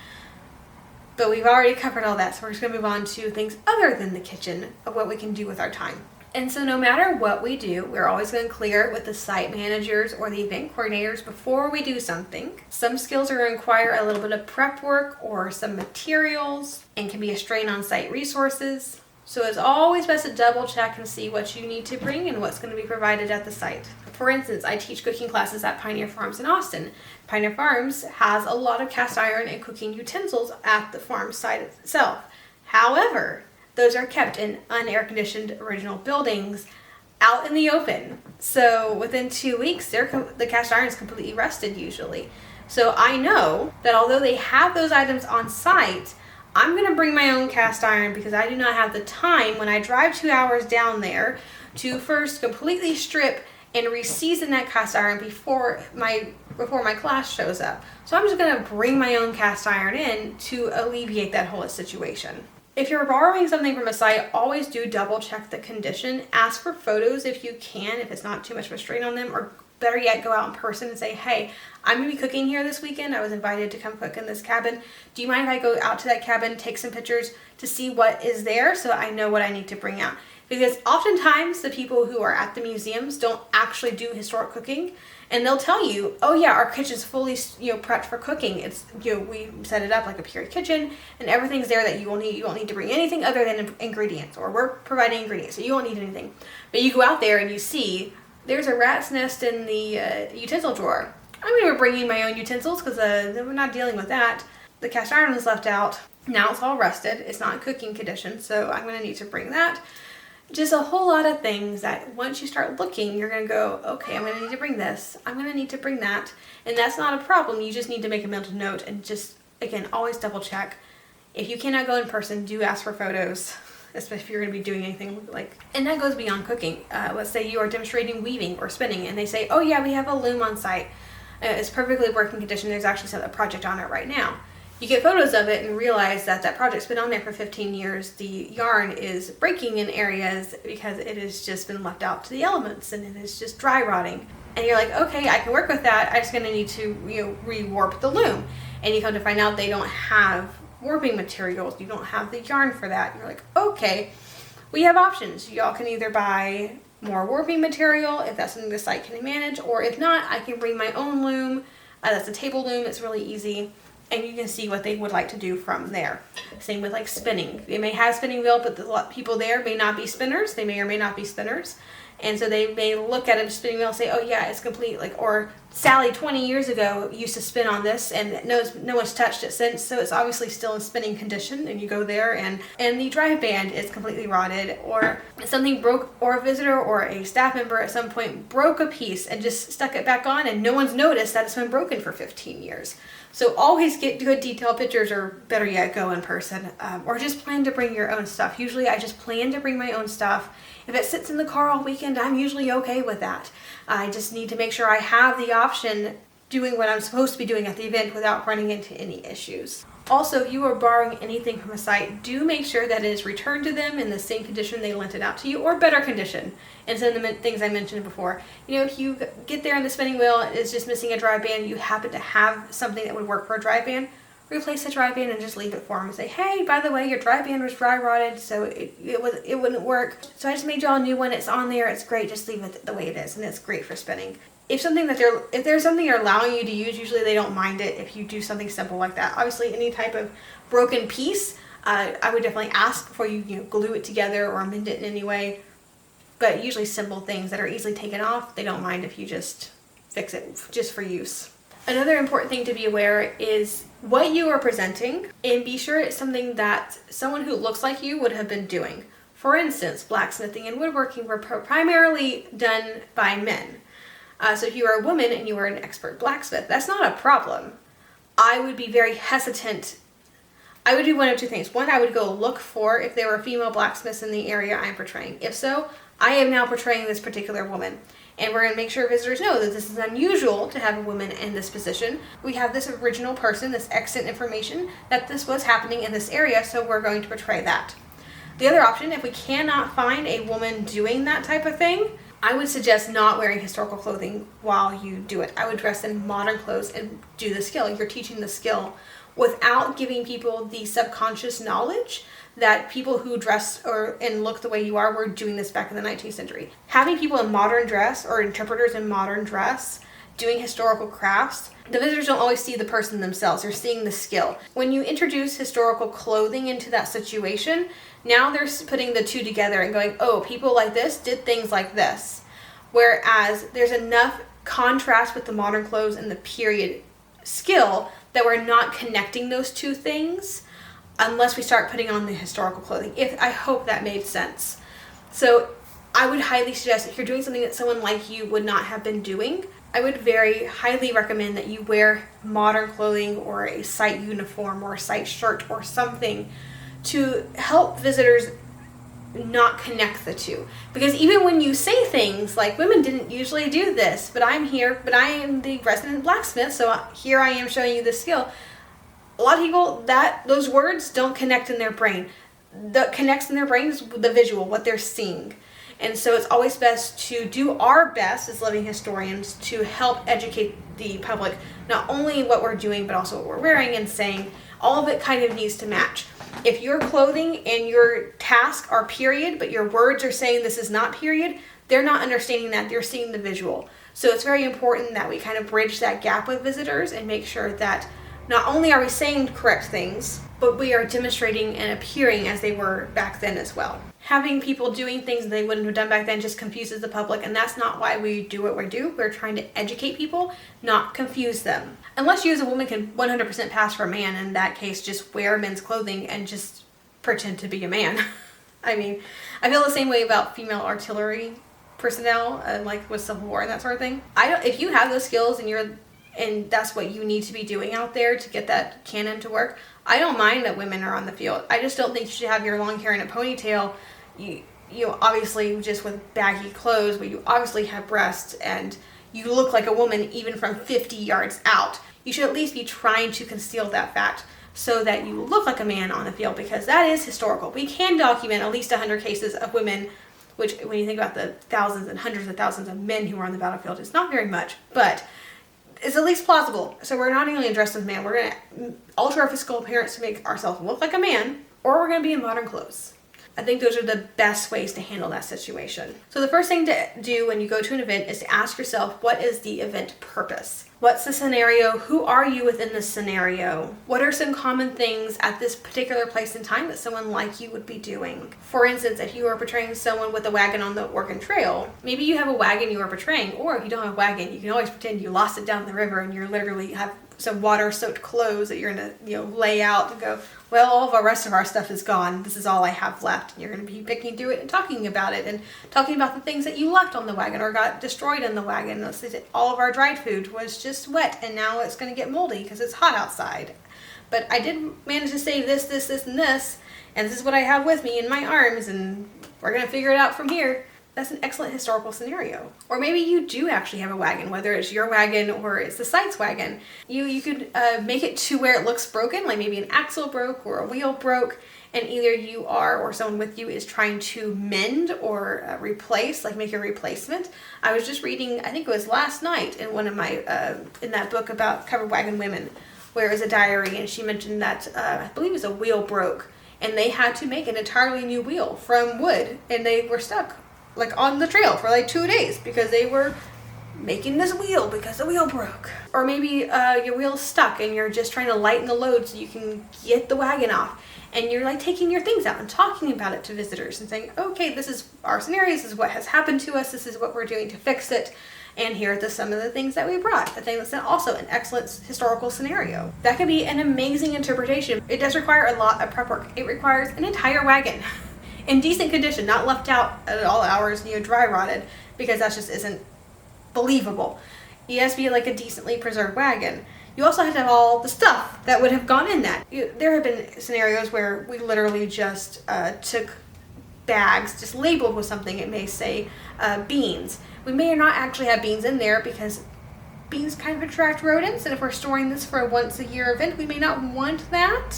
But we've already covered all that, so we're just going to move on to things other than the kitchen of what we can do with our time. And so no matter what we do, we're always going to clear with the site managers or the event coordinators before we do something. Some skills are going to require a little bit of prep work or some materials, and can be a strain on site resources. So it's always best to double check and see what you need to bring and what's going to be provided at the site. For instance, I teach cooking classes at Pioneer Farms in Austin. Pioneer Farms has a lot of cast iron and cooking utensils at the farm site itself. However, those are kept in unair-conditioned original buildings out in the open. So within 2 weeks, the cast iron is completely rusted usually. So I know that although they have those items on site, I'm going to bring my own cast iron, because I do not have the time when I drive 2 hours down there to first completely strip and re-season that cast iron before my class shows up. So I'm just going to bring my own cast iron in to alleviate that whole situation. If you're borrowing something from a site, always do double check the condition. Ask for photos if you can, if it's not too much of a strain on them, or better yet, go out in person and say, hey, I'm going to be cooking here this weekend. I was invited to come cook in this cabin. Do you mind if I go out to that cabin, take some pictures to see what is there so I know what I need to bring out? Because oftentimes the people who are at the museums don't actually do historic cooking, and they'll tell you, oh yeah, our kitchen's fully prepped for cooking. It's we set it up like a period kitchen, and everything's there that you won't need. You won't need to bring anything other than ingredients, or we're providing ingredients, so you won't need anything. But you go out there and you see there's a rat's nest in the utensil drawer. I'm going to be bringing my own utensils because we're not dealing with that. The cast iron was left out. Now it's all rusted. It's not in cooking condition, so I'm going to need to bring that. Just a whole lot of things that once you start looking, you're going to go, okay, I'm going to need to bring this. I'm going to need to bring that. And that's not a problem. You just need to make a mental note and just, again, always double check. If you cannot go in person, do ask for photos, especially if you're going to be doing anything like, and that goes beyond cooking. Let's say you are demonstrating weaving or spinning, and they say, oh yeah, we have a loom on site. It's perfectly working condition. There's actually a project on it right now. You get photos of it and realize that that project's been on there for 15 years. The yarn is breaking in areas because it has just been left out to the elements, and it is just dry rotting. And you're like, okay, I can work with that. I'm just going to need to rewarp the loom. And you come to find out they don't have warping materials. You don't have the yarn for that. And you're like, okay, we have options. Y'all can either buy more warping material if that's something the site can manage, or if not, I can bring my own loom. That's a table loom. It's really easy. And you can see what they would like to do from there. Same with like spinning. They may have spinning wheel, but the people there may not be spinners. They may or may not be spinners. And so they may look at a spinning wheel and say, oh yeah, it's complete, like, or Sally 20 years ago used to spin on this and no one's touched it since, so it's obviously still in spinning condition, and you go there and the drive band is completely rotted, or something broke, or a visitor or a staff member at some point broke a piece and just stuck it back on and no one's noticed that it's been broken for 15 years. So always get good detailed pictures, or better yet, go in person, or just plan to bring your own stuff. Usually I just plan to bring my own stuff. If it sits in the car all weekend, I'm usually okay with that. I just need to make sure I have the option doing what I'm supposed to be doing at the event without running into any issues. Also, if you are borrowing anything from a site, do make sure that it is returned to them in the same condition they lent it out to you, or better condition. And some of the things I mentioned before. You know, if you get there and the spinning wheel is just missing a drive band, you happen to have something that would work for a drive band, replace the drive band and just leave it for them and say, hey, by the way, your drive band was dry rotted, so it wouldn't work. So I just made y'all a new one. It's on there. It's great. Just leave it the way it is, and it's great for spinning. If there's something they're allowing you to use, usually they don't mind it if you do something simple like that. Obviously, any type of broken piece, I would definitely ask before you glue it together or amend it in any way. But usually simple things that are easily taken off, they don't mind if you just fix it just for use. Another important thing to be aware is what you are presenting, and be sure it's something that someone who looks like you would have been doing. For instance, blacksmithing and woodworking were primarily done by men. So if you are a woman and you are an expert blacksmith, that's not a problem. I would be very hesitant. I would do one of two things. One, I would go look for if there were female blacksmiths in the area I'm portraying. If so, I am now portraying this particular woman. And we're going to make sure visitors know that this is unusual to have a woman in this position. We have this original person, this extant information, that this was happening in this area, so we're going to portray that. The other option, if we cannot find a woman doing that type of thing, I would suggest not wearing historical clothing while you do it. I would dress in modern clothes and do the skill. You're teaching the skill without giving people the subconscious knowledge that people who dress and look the way you are were doing this back in the 19th century. Having people in modern dress, or interpreters in modern dress, doing historical crafts, the visitors don't always see the person themselves. They're seeing the skill. When you introduce historical clothing into that situation, now they're putting the two together and going, oh, people like this did things like this. Whereas there's enough contrast with the modern clothes and the period skill that we're not connecting those two things unless we start putting on the historical clothing. I hope that made sense. So I would highly suggest, if you're doing something that someone like you would not have been doing, I would very highly recommend that you wear modern clothing or a site uniform or a site shirt or something to help visitors not connect the two. Because even when you say things like, women didn't usually do this, but I'm here, but I am the resident blacksmith, so here I am showing you the skill. A lot of people, those words don't connect in their brain. That connects in their brain is the visual, what they're seeing. And so it's always best to do our best as living historians to help educate the public, not only what we're doing, but also what we're wearing and saying. All of it kind of needs to match. If your clothing and your task are period, but your words are saying this is not period, they're not understanding that. They're seeing the visual. So it's very important that we kind of bridge that gap with visitors and make sure that not only are we saying correct things, but we are demonstrating and appearing as they were back then as well. Having people doing things they wouldn't have done back then just confuses the public, and that's not why we do what we do. We're trying to educate people, not confuse them. Unless you as a woman can 100% pass for a man, in that case, just wear men's clothing and just pretend to be a man. I mean, I feel the same way about female artillery personnel, like with Civil War and that sort of thing. If you have those skills and that's what you need to be doing out there to get that cannon to work, I don't mind that women are on the field. I just don't think you should have your long hair in a ponytail, you obviously just with baggy clothes, but you obviously have breasts and you look like a woman even from 50 yards out. You should at least be trying to conceal that fact so that you look like a man on the field, because that is historical. We can document at least 100 cases of women, which when you think about the thousands and hundreds of thousands of men who are on the battlefield, it's not very much, but it's at least plausible. So we're not only dressed as man, we're going to alter our physical appearance to make ourselves look like a man, or we're going to be in modern clothes. I think those are the best ways to handle that situation. So the first thing to do when you go to an event is to ask yourself, what is the event purpose? What's the scenario? Who are you within this scenario? What are some common things at this particular place and time that someone like you would be doing? For instance, if you are portraying someone with a wagon on the Oregon Trail, maybe you have a wagon you are portraying, or if you don't have a wagon, you can always pretend you lost it down the river and you're literally have some water-soaked clothes that you're gonna, lay out and go, well, all of the rest of our stuff is gone. This is all I have left. And you're gonna be picking through it and talking about it and talking about the things that you left on the wagon or got destroyed in the wagon. Let's say all of our dried food was just wet and now it's gonna get moldy because it's hot outside. But I did manage to save this, and this is what I have with me in my arms, and we're gonna figure it out from here. That's an excellent historical scenario. Or maybe you do actually have a wagon, whether it's your wagon or it's the site's wagon. You could make it to where it looks broken, like maybe an axle broke or a wheel broke, and either you are or someone with you is trying to mend or replace, like make a replacement. I was just reading, I think it was last night, in one of my, in that book about covered wagon women, where it was a diary, and she mentioned that, I believe it was a wheel broke, and they had to make an entirely new wheel from wood, and they were stuck like on the trail for like 2 days because they were making this wheel because the wheel broke. Or maybe your wheel's stuck and you're just trying to lighten the load so you can get the wagon off, and you're like taking your things out and talking about it to visitors and saying, okay, this is our scenario, this is what has happened to us, this is what we're doing to fix it, and here are some of the things that we brought. I think that's also an excellent historical scenario. That could be an amazing interpretation. It does require a lot of prep work. It requires an entire wagon in decent condition, not left out at all hours, dry rotted, because that just isn't believable. It has to be like a decently preserved wagon. You also have to have all the stuff that would have gone in that. There have been scenarios where we literally just took bags, just labeled with something. It may say beans. We may or not actually have beans in there because beans kind of attract rodents, and if we're storing this for a once a year event, we may not want that.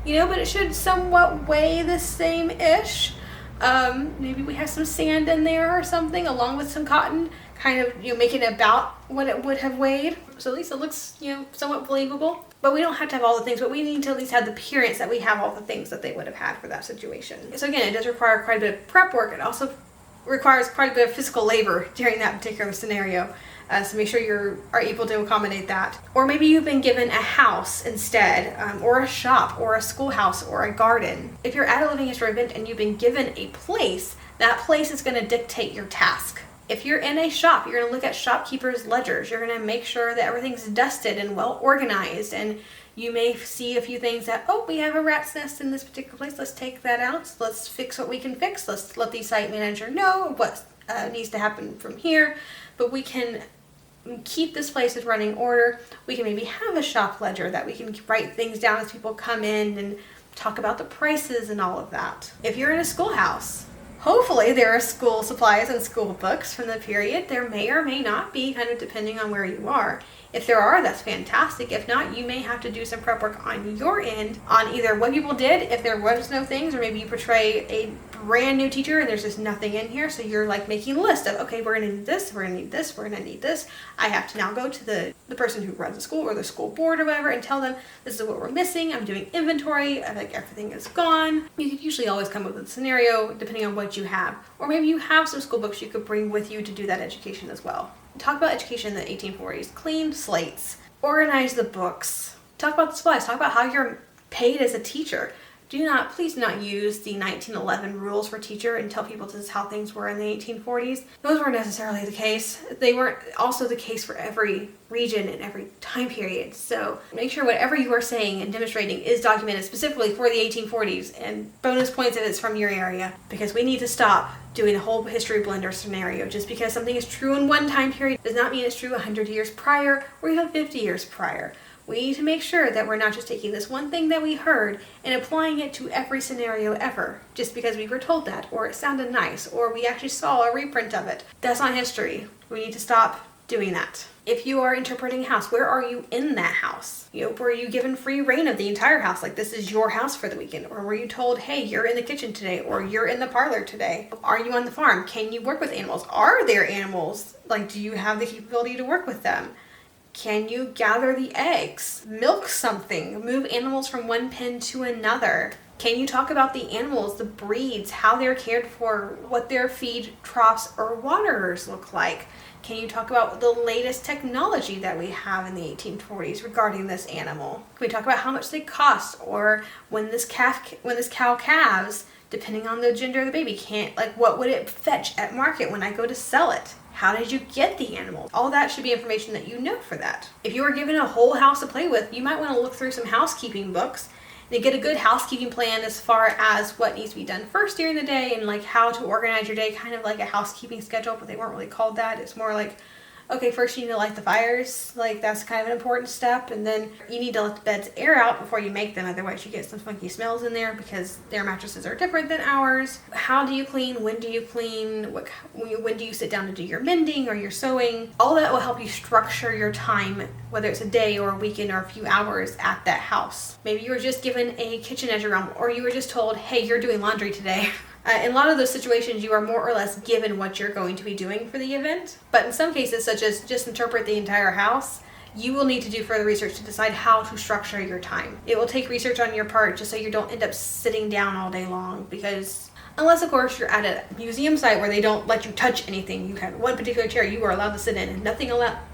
But it should somewhat weigh the same-ish. Maybe we have some sand in there or something, along with some cotton, kind of, making it about what it would have weighed. So at least it looks, somewhat believable. But we don't have to have all the things, but we need to at least have the appearance that we have all the things that they would have had for that situation. So again, it does require quite a bit of prep work. It also requires quite a bit of physical labor during that particular scenario. So make sure you are able to accommodate that. Or maybe you've been given a house instead, or a shop, or a schoolhouse, or a garden. If you're at a living history event and you've been given a place, that place is going to dictate your task. If you're in a shop, you're going to look at shopkeepers' ledgers. You're going to make sure that everything's dusted and well organized, and you may see a few things that, we have a rat's nest in this particular place. Let's take that out. Let's fix what we can fix. Let's let the site manager know what needs to happen from here. But we can keep this place in running order. We can maybe have a shop ledger that we can write things down as people come in and talk about the prices and all of that. If you're in a schoolhouse, hopefully there are school supplies and school books from the period. There may or may not be, kind of depending on where you are. If there are, that's fantastic. If not, you may have to do some prep work on your end on either what people did, if there was no things, or maybe you portray a brand new teacher and there's just nothing in here. So you're like making a list of, okay, we're gonna need this, we're gonna need this, we're gonna need this. I have to now go to the person who runs the school or the school board or whatever and tell them this is what we're missing. I'm doing inventory, I think everything is gone. You could usually always come up with a scenario depending on what you have. Or maybe you have some school books you could bring with you to do that education as well. Talk about education in the 1840s. Clean slates. Organize the books. Talk about the supplies. Talk about how you're paid as a teacher. Please do not use the 1911 rules for teacher and tell people this is how things were in the 1840s. Those weren't necessarily the case. They weren't also the case for every region and every time period. So make sure whatever you are saying and demonstrating is documented specifically for the 1840s, and bonus points if it's from your area, because we need to stop doing a whole history blender scenario. Just because something is true in one time period does not mean it's true 100 years prior or even 50 years prior. We need to make sure that we're not just taking this one thing that we heard and applying it to every scenario ever, just because we were told that, or it sounded nice, or we actually saw a reprint of it. That's not history. We need to stop doing that. If you are interpreting a house, where are you in that house? Were you given free reign of the entire house? Like, this is your house for the weekend? Or were you told, hey, you're in the kitchen today, or you're in the parlor today? Are you on the farm? Can you work with animals? Are there animals? Like, do you have the capability to work with them? Can you gather the eggs, milk something, move animals from one pen to another? Can you talk about the animals, the breeds, how they're cared for, what their feed troughs or waterers look like? Can you talk about the latest technology that we have in the 1840s regarding this animal? Can we talk about how much they cost, or when this cow calves, depending on the gender of the baby, what would it fetch at market when I go to sell it? How did you get the animal? All that should be information that you know for that. If you were given a whole house to play with, you might want to look through some housekeeping books and get a good housekeeping plan as far as what needs to be done first during the day, and like how to organize your day, kind of like a housekeeping schedule, but they weren't really called that. It's more like, okay, first you need to light the fires, like that's kind of an important step, and then you need to let the beds air out before you make them, otherwise you get some funky smells in there because their mattresses are different than ours. How do you clean? When do you clean? When do you sit down to do your mending or your sewing? All that will help you structure your time, whether it's a day or a weekend or a few hours at that house. Maybe you were just given a kitchen as your room, or you were just told, hey, you're doing laundry today. In a lot of those situations, you are more or less given what you're going to be doing for the event. But in some cases, such as just interpret the entire house, you will need to do further research to decide how to structure your time. It will take research on your part just so you don't end up sitting down all day long, because unless, of course, you're at a museum site where they don't let you touch anything. You have one particular chair you are allowed to sit in and nothing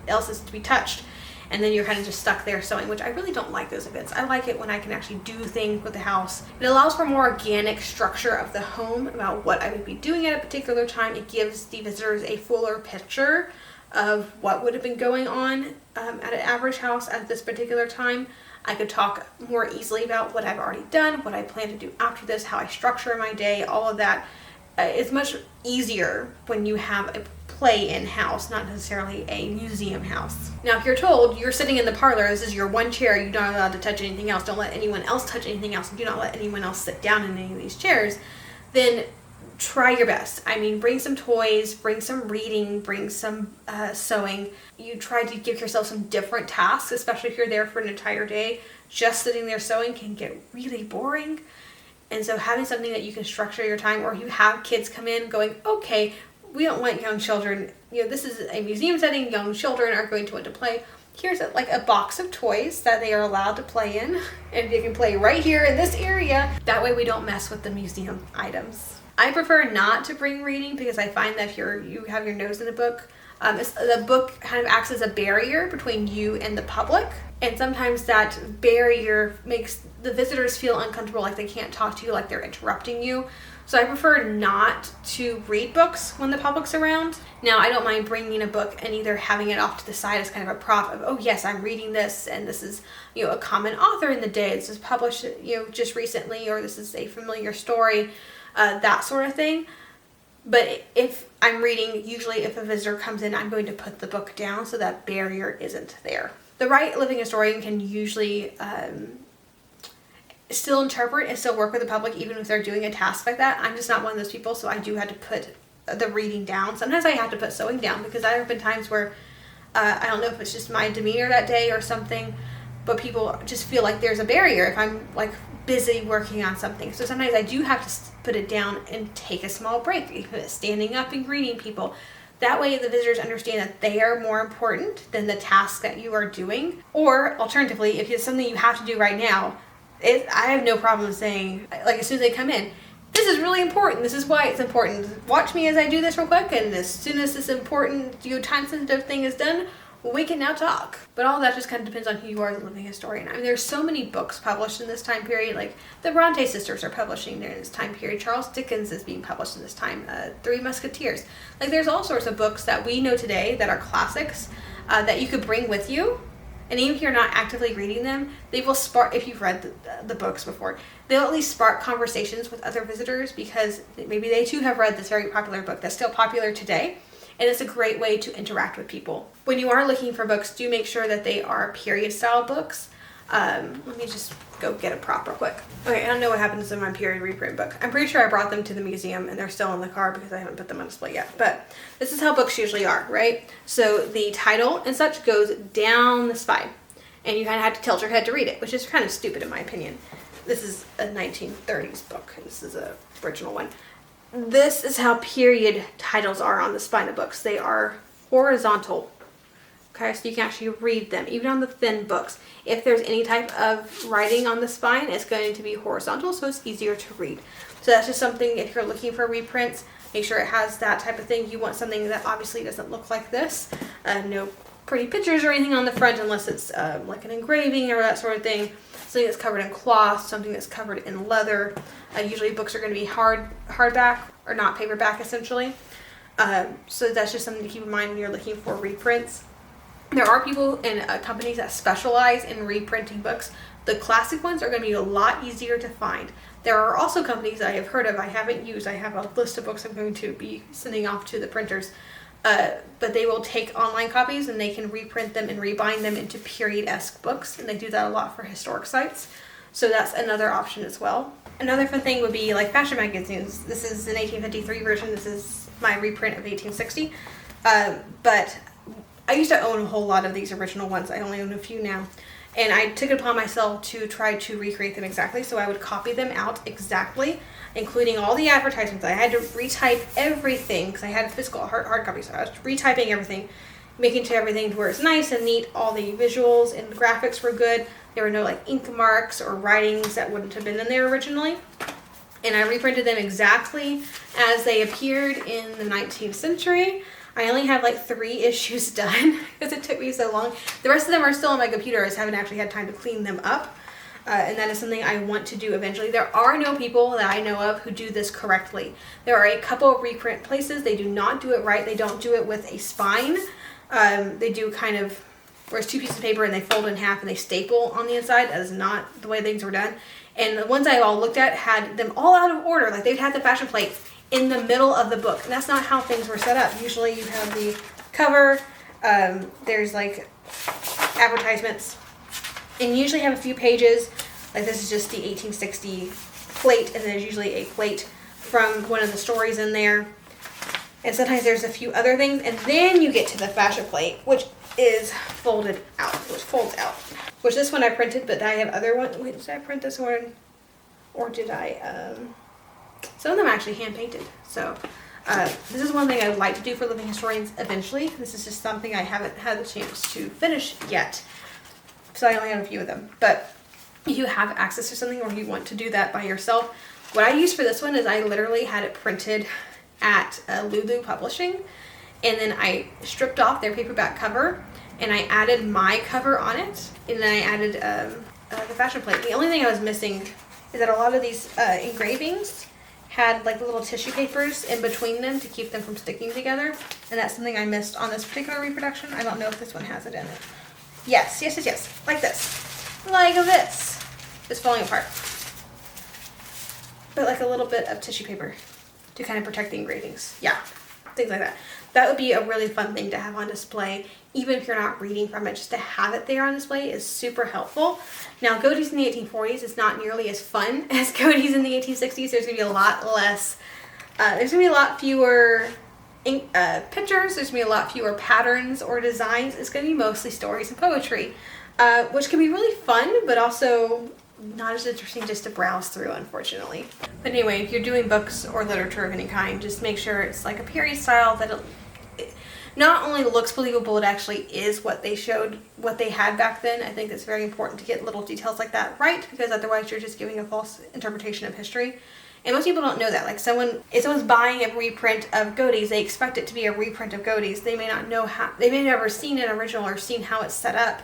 else is to be touched. And then you're kind of just stuck there sewing, which I really don't like those events. I like it when I can actually do things with the house. It allows for more organic structure of the home about what I would be doing at a particular time. It gives the visitors a fuller picture of what would have been going on at an average house at this particular time. I could talk more easily about what I've already done, what I plan to do after this, how I structure my day, all of that. It's much easier when you have a play-in house, not necessarily a museum house. Now, if you're told you're sitting in the parlor, this is your one chair, you're not allowed to touch anything else, don't let anyone else touch anything else, and do not let anyone else sit down in any of these chairs, then try your best. I mean, bring some toys, bring some reading, bring some sewing. You try to give yourself some different tasks, especially if you're there for an entire day. Just sitting there sewing can get really boring. And so having something that you can structure your time, or you have kids come in going, okay, we don't want young children, this is a museum setting, young children are going to want to play. Here's a box of toys that they are allowed to play in, and they can play right here in this area. That way we don't mess with the museum items. I prefer not to bring reading because I find that if you have your nose in a book, the book kind of acts as a barrier between you and the public. And sometimes that barrier makes the visitors feel uncomfortable, like they can't talk to you, like they're interrupting you. So I prefer not to read books when the public's around. Now, I don't mind bringing a book and either having it off to the side as kind of a prop of, oh yes, I'm reading this, and this is, a common author in the day. This is published, just recently, or this is a familiar story, that sort of thing. But if I'm reading, usually if a visitor comes in, I'm going to put the book down so that barrier isn't there. The right living historian can usually still interpret and still work with the public even if they're doing a task like that. I'm just not one of those people, so I do have to put the reading down. Sometimes I have to put sewing down because there have been times where I don't know if it's just my demeanor that day or something, but people just feel like there's a barrier if I'm busy working on something. So sometimes I do have to put it down and take a small break, even standing up and greeting people. That way the visitors understand that they are more important than the task that you are doing. Or alternatively, if it's something you have to do right now, I have no problem saying, as soon as they come in, this is really important. This is why it's important. Watch me as I do this real quick, and as soon as this important, time-sensitive thing is done, we can now talk. But all that just kind of depends on who you are as a living historian. I mean, there's so many books published in this time period. Like the Bronte sisters are publishing during this time period. Charles Dickens is being published in this time. Three Musketeers. There's all sorts of books that we know today that are classics that you could bring with you. And even if you're not actively reading them, they will spark, if you've read the books before, they'll at least spark conversations with other visitors because maybe they too have read this very popular book that's still popular today. And it's a great way to interact with people. When you are looking for books, do make sure that they are period style books. Let me just go get a prop real quick. Okay, I don't know what happens to my period reprint book. I'm pretty sure I brought them to the museum and they're still in the car because I haven't put them on display yet. But this is how books usually are, right? So the title and such goes down the spine. And you kind of have to tilt your head to read it, which is kind of stupid in my opinion. This is a 1930s book. This is an original one. This is how period titles are on the spine of books. They are horizontal. okay? So you can actually read them, even on the thin books. If there's any type of writing on the spine, it's going to be horizontal, so it's easier to read. So that's just something, if you're looking for reprints, make sure it has that type of thing. You want something that obviously doesn't look like this. No pretty pictures or anything on the front unless it's like an engraving or that sort of thing. Something that's covered in cloth, something that's covered in leather. Usually books are going to be hardback or not paperback essentially. So that's just something to keep in mind when you're looking for reprints. There are people and companies that specialize in reprinting books. The classic ones are going to be a lot easier to find. There are also companies I have heard of, I haven't used. I have a list of books I'm going to be sending off to the printers. But they will take online copies and they can reprint them and rebind them into period-esque books. And they do that a lot for historic sites. So that's another option as well. Another fun thing would be like fashion magazines. This is an 1853 version. This is my reprint of 1860. But I used to own a whole lot of these original ones. I only own a few now. And I took it upon myself to try to recreate them exactly. So I would copy them out exactly, including all the advertisements. I had to retype everything because I had physical hard copies. So I was retyping everything, making sure everything where it's nice and neat. All the visuals and the graphics were good. There were no like ink marks or writings that wouldn't have been in there originally. And I reprinted them exactly as they appeared in the 19th century. I only have like 3 issues done because it took me so long. The rest of them are still on my computer. I just haven't actually had time to clean them up. And that is something I want to do eventually. There are no people that I know of who do this correctly. There are a couple of reprint places. They do not do it right. They don't do it with a spine. They do kind of, where it's 2 pieces of paper and they fold in half and they staple on the inside. That is not the way things were done. And the ones I all looked at had them all out of order. Like they'd had the fashion plate in the middle of the book. And that's not how things were set up. Usually you have the cover, there's like advertisements, and you usually have a few pages. Like this is just the 1860 plate, and there's usually a plate from one of the stories in there. And sometimes there's a few other things, and then you get to the fashion plate, which is folded out, which folds out. Which this one I printed, but I have other ones. Wait, did I print this one? Or did I, some of them are actually hand painted. So this is one thing I would like to do for living historians eventually. This is just something I haven't had the chance to finish yet. So I only have a few of them. But if you have access to something or you want to do that by yourself, what I used for this one is I literally had it printed at Lulu Publishing. And then I stripped off their paperback cover and I added my cover on it. And then I added the fashion plate. The only thing I was missing is that a lot of these engravings had like little tissue papers in between them to keep them from sticking together. And that's something I missed on this particular reproduction. I don't know if this one has it in it. Yes. Like this. Like this. It's falling apart. But like a little bit of tissue paper to kind of protect the engravings. Yeah, things like that. That would be a really fun thing to have on display. Even if you're not reading from it, just to have it there on display is super helpful. Now, goatees in the 1840s is not nearly as fun as goatees in the 1860s. There's going to be a lot less, there's going to be a lot fewer pictures. There's going to be a lot fewer patterns or designs. It's going to be mostly stories and poetry, which can be really fun, but also not as interesting just to browse through, unfortunately. But anyway, if you're doing books or literature of any kind, just make sure it's like a period style that it not only looks believable, it actually is what they showed, what they had back then. I think it's very important to get little details like that right, because otherwise you're just giving a false interpretation of history. And most people don't know that. Like if someone's buying a reprint of goatees, they expect it to be a reprint of goatees. They may not know how, they may have never seen an original or seen how it's set up.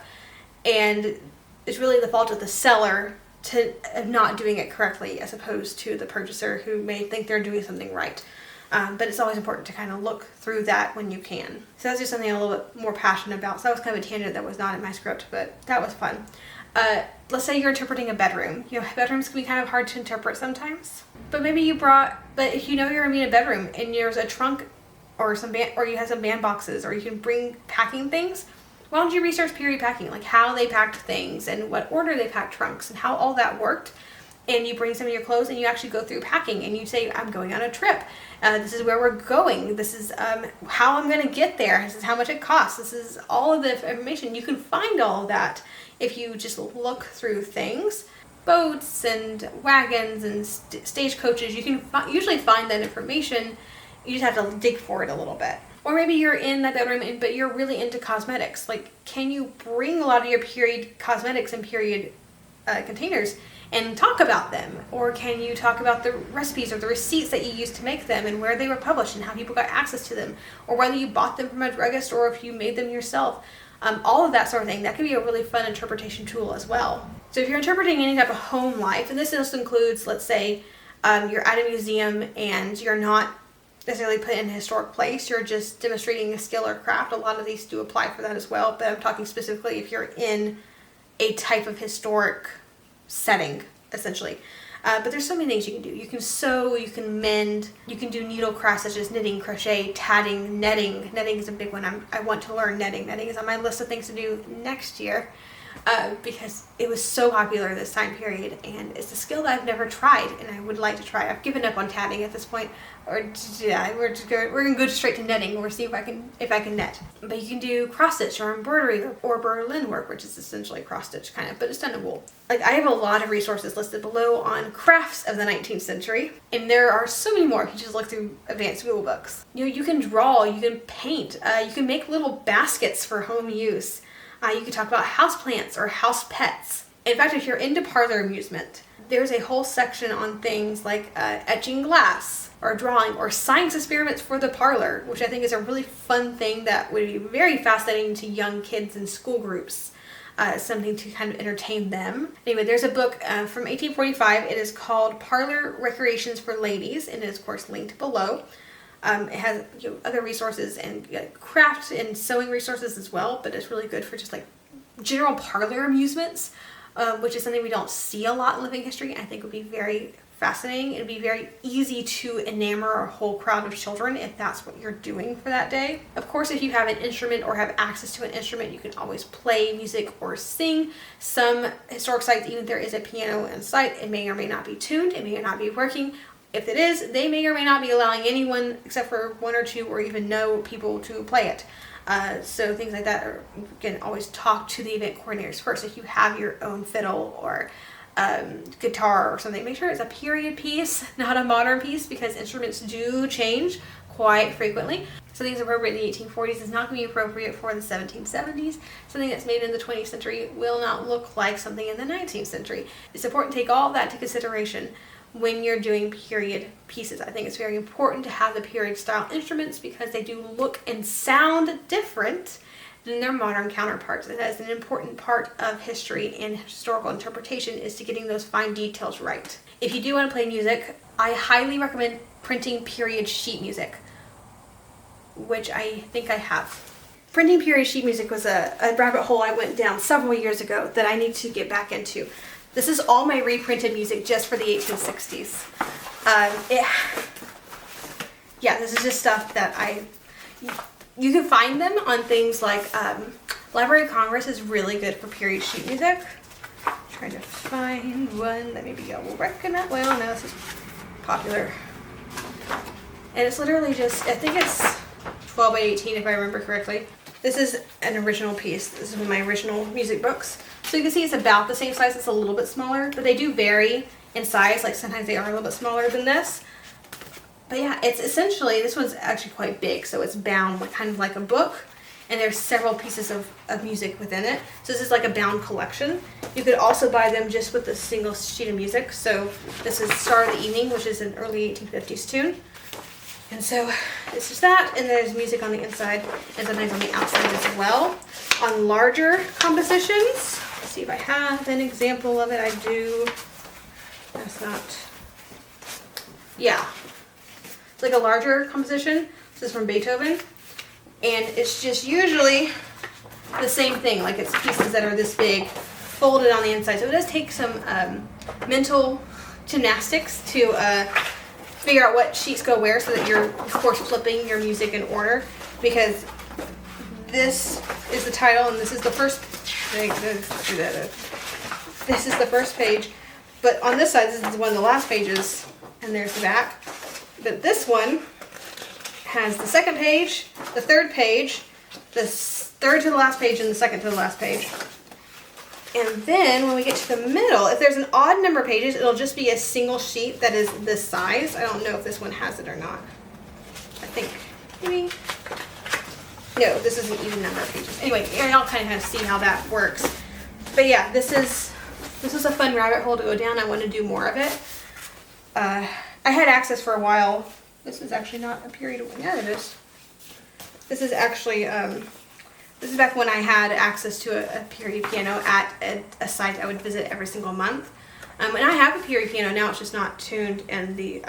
And it's really the fault of the seller to not doing it correctly, as opposed to the purchaser who may think they're doing something right. But it's always important to kind of look through that when you can. So that's just something I'm a little bit more passionate about. So that was kind of a tangent that was not in my script, but that was fun. Let's say you're interpreting a bedroom. You know, bedrooms can be kind of hard to interpret sometimes. But maybe but if you know you're gonna be in a bedroom and there's a trunk or or you have some band boxes, or you can bring packing things, why don't you research period packing, like how they packed things and what order they packed trunks and how all that worked. And you bring some of your clothes and you actually go through packing and you say, I'm going on a trip. This is where we're going. This is how I'm going to get there. This is how much it costs. This is all of the information. You can find all of that if you just look through things. Boats and wagons and stagecoaches, you can usually find that information. You just have to dig for it a little bit. Or maybe you're in that bedroom, but you're really into cosmetics. Like, can you bring a lot of your period cosmetics and period containers and talk about them? Or can you talk about the recipes or the receipts that you used to make them and where they were published and how people got access to them, or whether you bought them from a druggist or if you made them yourself? All of that sort of thing. That can be a really fun interpretation tool as well. So if you're interpreting any type of home life, and this also includes, let's say, you're at a museum and you're not necessarily put in a historic place, you're just demonstrating a skill or craft. A lot of these do apply for that as well, but I'm talking specifically if you're in a type of historic setting, essentially. But there's so many things you can do. You can sew, you can mend, you can do needlecrafts such as knitting, crochet, tatting, netting. Netting is a big one. I want to learn netting. Netting is on my list of things to do next year because it was so popular this time period, and it's a skill that I've never tried and I would like to try. I've given up on tatting at this point, or yeah, we're gonna go straight to netting or see if I can net. But you can do cross stitch or embroidery or Berlin work, which is essentially cross stitch kind of, but it's done in wool. Like, I have a lot of resources listed below on crafts of the 19th century, and there are so many more if you just look through advanced Google books. You know, you can draw, you can paint, you can make little baskets for home use. You can talk about houseplants or house pets. In fact, if you're into parlor amusement, there's a whole section on things like etching glass or drawing or science experiments for the parlor, which I think is a really fun thing that would be very fascinating to young kids in school groups. Something to kind of entertain them. Anyway, there's a book from 1845. It is called Parlor Recreations for Ladies, and it is, of course, linked below. It has other resources and craft and sewing resources as well, but it's really good for just like general parlor amusements, which is something we don't see a lot in living history. I think would be very fascinating. It'd be very easy to enamor a whole crowd of children if that's what you're doing for that day. Of course, if you have an instrument or have access to an instrument, you can always play music or sing. Some historic sites, even if there is a piano in sight, it may or may not be tuned, it may or not be working. If it is, they may or may not be allowing anyone except for one or two or even no people to play it. So things like that, or you can always talk to the event coordinators first. If you have your own fiddle or guitar or something, make sure it's a period piece, not a modern piece, because instruments do change quite frequently. Something that's appropriate in the 1840s is not going to be appropriate for the 1770s. Something that's made in the 20th century will not look like something in the 19th century. It's important to take all of that into consideration when you're doing period pieces. I think it's very important to have the period style instruments because they do look and sound different than their modern counterparts. And that is an important part of history and historical interpretation, is to getting those fine details right. If you do want to play music, I highly recommend printing period sheet music, which I think I have. Printing period sheet music was a rabbit hole I went down several years ago that I need to get back into. This is all my reprinted music just for the 1860s. This is just stuff that you can find them on things like Library of Congress is really good for period sheet music. I'm trying to find one that maybe y'all will recognize. Well, no, this is popular. And it's literally just, I think it's 12 by 18 if I remember correctly. This is an original piece. This is one of my original music books. So you can see it's about the same size. It's a little bit smaller, but they do vary in size. Like sometimes they are a little bit smaller than this. But yeah, it's essentially, this one's actually quite big. So it's bound kind of like a book, and there's several pieces of music within it. So this is like a bound collection. You could also buy them just with a single sheet of music. So this is Star of the Evening, which is an early 1850s tune. And so it's just that, and there's music on the inside and sometimes on the outside as well. On larger compositions, let's see if I have an example of it. I do. That's not. Yeah. It's like a larger composition. This is from Beethoven. And it's just usually the same thing. Like it's pieces that are this big, folded on the inside. So it does take some mental gymnastics to figure out what sheets go where, so that you're, of course, flipping your music in order, because this is the title and this is the first thing. This is the first page, but on this side, this is one of the last pages, and there's the back. But this one has the second page, the third page, the third to the last page, and the second to the last page. And then when we get to the middle, if there's an odd number of pages, it'll just be a single sheet that is this size. I don't know if this one has it or not. I think maybe No, this is an even number of pages. Anyway, y'all kind of see how that works. But yeah, this is a fun rabbit hole to go down. I want to do more of it. I had access for a while. This is actually not a period. Yeah, it is. This is actually, this is back when I had access to a period piano at a site I would visit every single month. And I have a period piano now, it's just not tuned, and it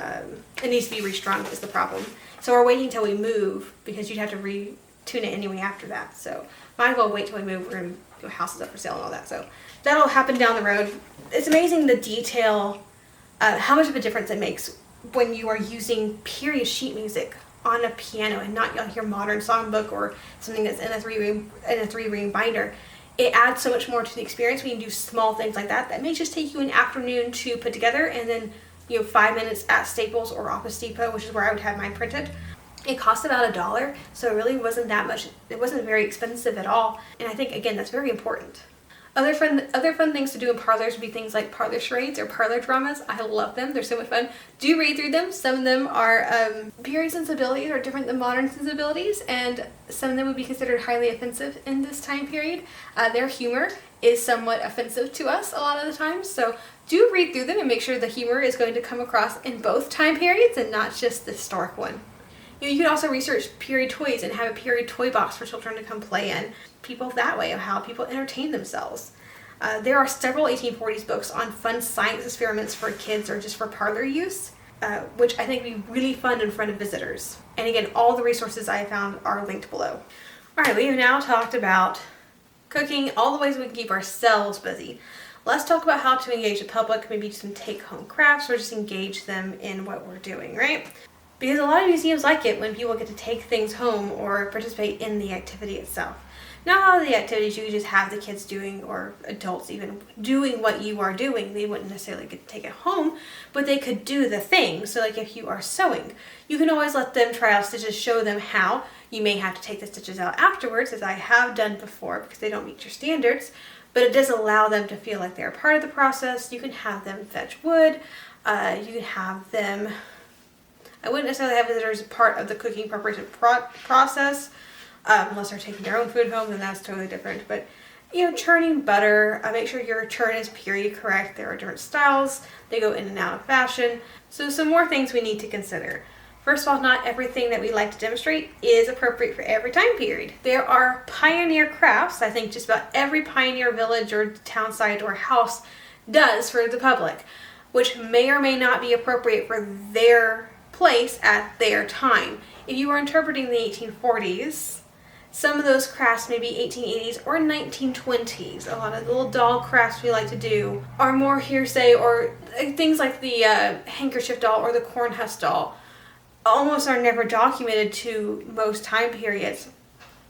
needs to be restrung is the problem. So we're waiting until we move, because you'd have to retune it anyway after that. So might as well wait till we move. We're going to go houses up for sale and all that. So that'll happen down the road. It's amazing the detail, how much of a difference it makes when you are using period sheet music on a piano and not your modern songbook or something that's in a three-ring binder. It adds so much more to the experience when you do small things like that that may just take you an afternoon to put together, and then 5 minutes at Staples or Office Depot, which is where I would have mine printed. It cost about $1, so it really wasn't that much. It wasn't very expensive at all, and I think again that's very important. Other fun things to do in parlors would be things like parlor charades or parlor dramas. I love them. They're so much fun. Do read through them. Some of them are period sensibilities are different than modern sensibilities, and some of them would be considered highly offensive in this time period. Their humor is somewhat offensive to us a lot of the time, so do read through them and make sure the humor is going to come across in both time periods and not just the historic one. You can also research period toys and have a period toy box for children to come play in. People that way of how people entertain themselves. There are several 1840s books on fun science experiments for kids or just for parlor use, which I think would be really fun in front of visitors. And again, all the resources I found are linked below. Alright, we have now talked about cooking, all the ways we can keep ourselves busy. Let's talk about how to engage the public, maybe some take-home crafts, or just engage them in what we're doing, right? Because a lot of museums like it when people get to take things home or participate in the activity itself. Not all of the activities you can just have the kids doing, or adults even doing what you are doing. They wouldn't necessarily get to take it home, but they could do the thing. So like if you are sewing, you can always let them try out stitches, show them how. You may have to take the stitches out afterwards, as I have done before, because they don't meet your standards, but it does allow them to feel like they're part of the process. You can have them fetch wood. You can have them, I wouldn't necessarily have visitors part of the cooking preparation process, unless they're taking their own food home, then that's totally different. But churning butter, make sure your churn is period correct. There are different styles. They go in and out of fashion. So some more things we need to consider. First of all, not everything that we like to demonstrate is appropriate for every time period. There are pioneer crafts, I think just about every pioneer village or town site or house does for the public, which may or may not be appropriate for their place at their time. If you are interpreting the 1840s, some of those crafts may be 1880s or 1920s. A lot of the little doll crafts we like to do are more hearsay, or things like the handkerchief doll or the corn husk doll almost are never documented to most time periods.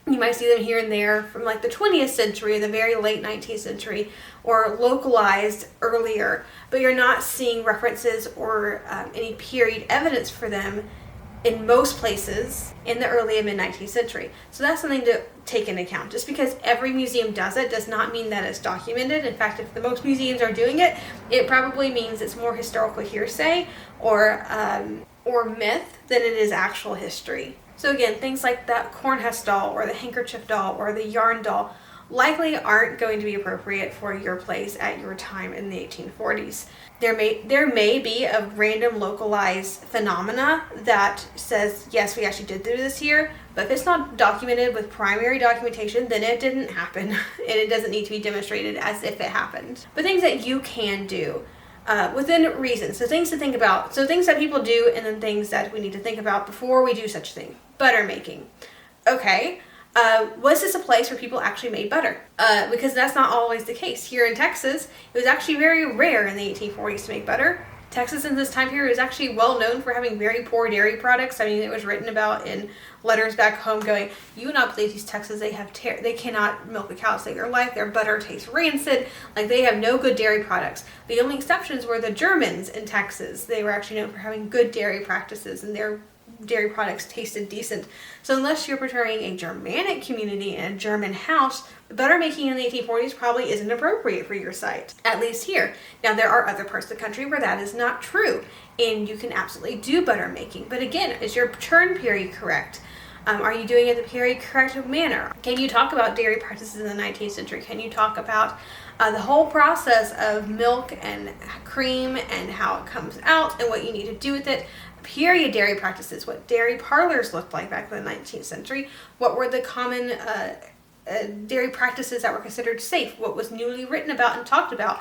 You might see them here and there from like the 20th century or the very late 19th century, or localized earlier, but you're not seeing references or any period evidence for them in most places in the early and mid-19th century. So that's something to take into account. Just because every museum does it does not mean that it's documented. In fact, if the most museums are doing it, it probably means it's more historical hearsay or myth than it is actual history. So again, things like that corn husk doll or the handkerchief doll or the yarn doll likely aren't going to be appropriate for your place at your time in the 1840s. There may be a random localized phenomena that says, yes, we actually did do this here, but if it's not documented with primary documentation, then it didn't happen, and it doesn't need to be demonstrated as if it happened. But things that you can do within reason, so things to think about, so things that people do, and then things that we need to think about before we do such a thing. Butter making. Okay. Was this a place where people actually made butter? Because that's not always the case. Here in Texas, it was actually very rare in the 1840s to make butter. Texas in this time period was actually well known for having very poor dairy products. I mean, it was written about in letters back home going, you would not believe these Texans, they cannot milk a cow to save their life. Their butter tastes rancid. Like, they have no good dairy products. The only exceptions were the Germans in Texas. They were actually known for having good dairy practices, and their dairy products tasted decent. So unless you're portraying a Germanic community in a German house, butter making in the 1840s probably isn't appropriate for your site, at least here. Now, there are other parts of the country where that is not true, and you can absolutely do butter making. But again, is your churn period correct? Are you doing it the period correct manner? Can you talk about dairy practices in the 19th century? Can you talk about the whole process of milk and cream and how it comes out and what you need to do with it? Period dairy practices, what dairy parlors looked like back in the 19th century, what were the common dairy practices that were considered safe, what was newly written about and talked about.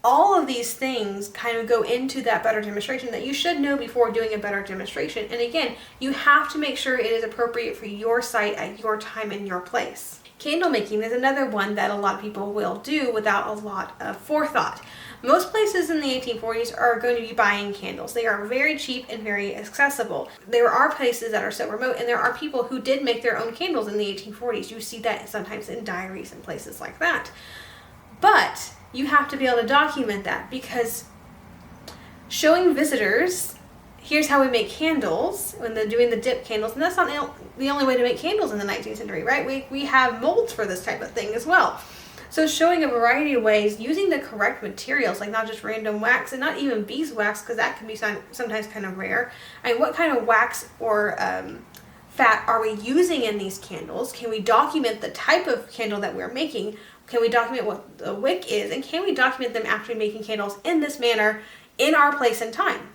All of these things kind of go into that better demonstration that you should know before doing a better demonstration. And again, you have to make sure it is appropriate for your site at your time and your place. Candle making is another one that a lot of people will do without a lot of forethought. Most places in the 1840s are going to be buying candles. They are very cheap and very accessible. There are places that are so remote, and there are people who did make their own candles in the 1840s. You see that sometimes in diaries and places like that. But you have to be able to document that, because showing visitors, here's how we make candles, when they're doing the dip candles, and that's not the only way to make candles in the 19th century, right? We have molds for this type of thing as well. So showing a variety of ways, using the correct materials, like not just random wax, and not even beeswax, because that can be sometimes kind of rare. I mean, what kind of wax or fat are we using in these candles? Can we document the type of candle that we're making? Can we document what the wick is? And can we document them actually making candles in this manner in our place and time?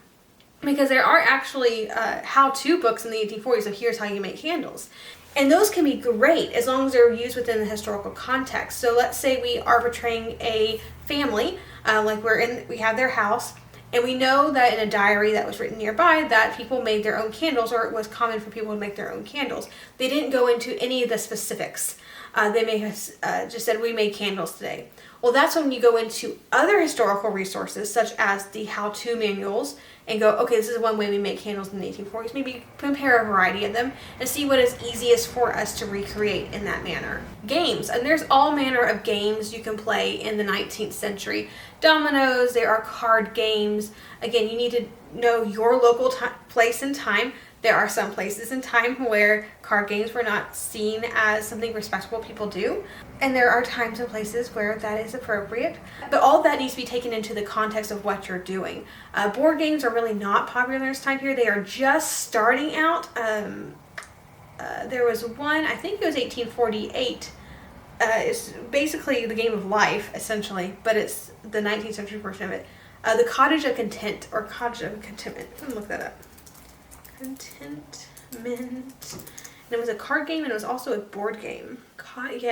Because there are actually how-to books in the 1840s of here's how you make candles. And those can be great as long as they're used within the historical context. So let's say we are portraying a family, like we have their house, and we know that in a diary that was written nearby that people made their own candles, or it was common for people to make their own candles. They didn't go into any of the specifics. They may have just said, we made candles today. Well, that's when you go into other historical resources, such as the how-to manuals, and go, okay, this is one way we make candles in the 1840s. Maybe compare a variety of them and see what is easiest for us to recreate in that manner. Games, and there's all manner of games you can play in the 19th century. Dominoes, there are card games. Again, you need to know your local place and time. There are some places in time where card games were not seen as something respectable people do. And there are times and places where that is appropriate. But all of that needs to be taken into the context of what you're doing. Board games are really not popular in this time period. They are just starting out. There was one, I think it was 1848. It's basically the game of life, essentially, but it's the 19th century version of it. The Cottage of Content, or Cottage of Contentment. I'm gonna look that up. Contentment. And it was a card game, and it was also a board game. Cottage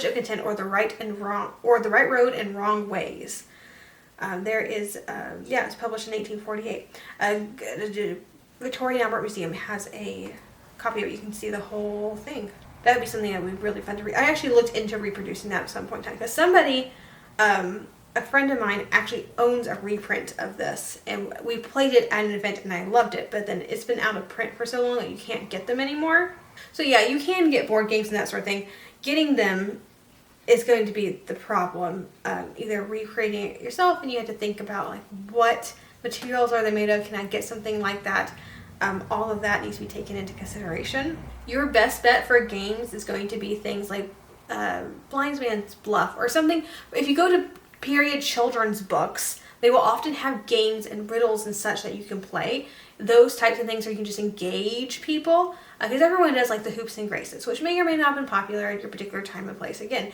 of Content, or the Right Road and Wrong Ways. It's published in 1848. The Victorian Albert Museum has a copy of it. You can see the whole thing. That would be something that would be really fun to read. I actually looked into reproducing that at some point in time, because somebody, a friend of mine actually owns a reprint of this, and we played it at an event and I loved it, but then it's been out of print for so long that you can't get them anymore. So yeah, you can get board games and that sort of thing. Getting them is going to be the problem. Either recreating it yourself, and you have to think about like what materials are they made of, can I get something like that? All of that needs to be taken into consideration. Your best bet for games is going to be things like Blindman's Bluff or something. If you go to period children's books, they will often have games and riddles and such that you can play. Those types of things where you can just engage people, because everyone does like the hoops and graces, which may or may not have been popular at your particular time and place. Again,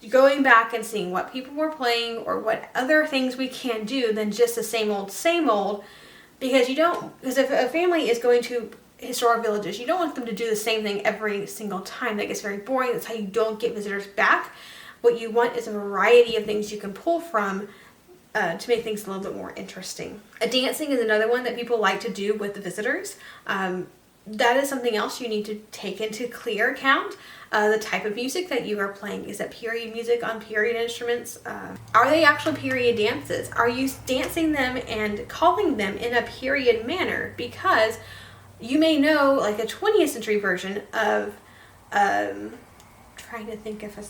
going back and seeing what people were playing or what other things we can do than just the same old, because if a family is going to historic villages, you don't want them to do the same thing every single time. That gets very boring. That's how you don't get visitors back. What you want is a variety of things you can pull from to make things a little bit more interesting. Dancing is another one that people like to do with the visitors. That is something else you need to take into clear account. The type of music that you are playing. Is that period music on period instruments? Are they actual period dances? Are you dancing them and calling them in a period manner? Because you may know like a 20th century version of trying to think of a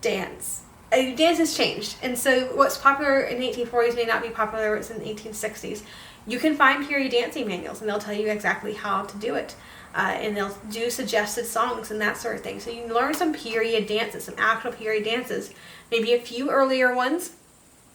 dance. Dance has changed, and so what's popular in the 1840s may not be popular in the 1860s. You can find period dancing manuals, and they'll tell you exactly how to do it, and they'll do suggested songs and that sort of thing. So you can learn some period dances, some actual period dances, maybe a few earlier ones,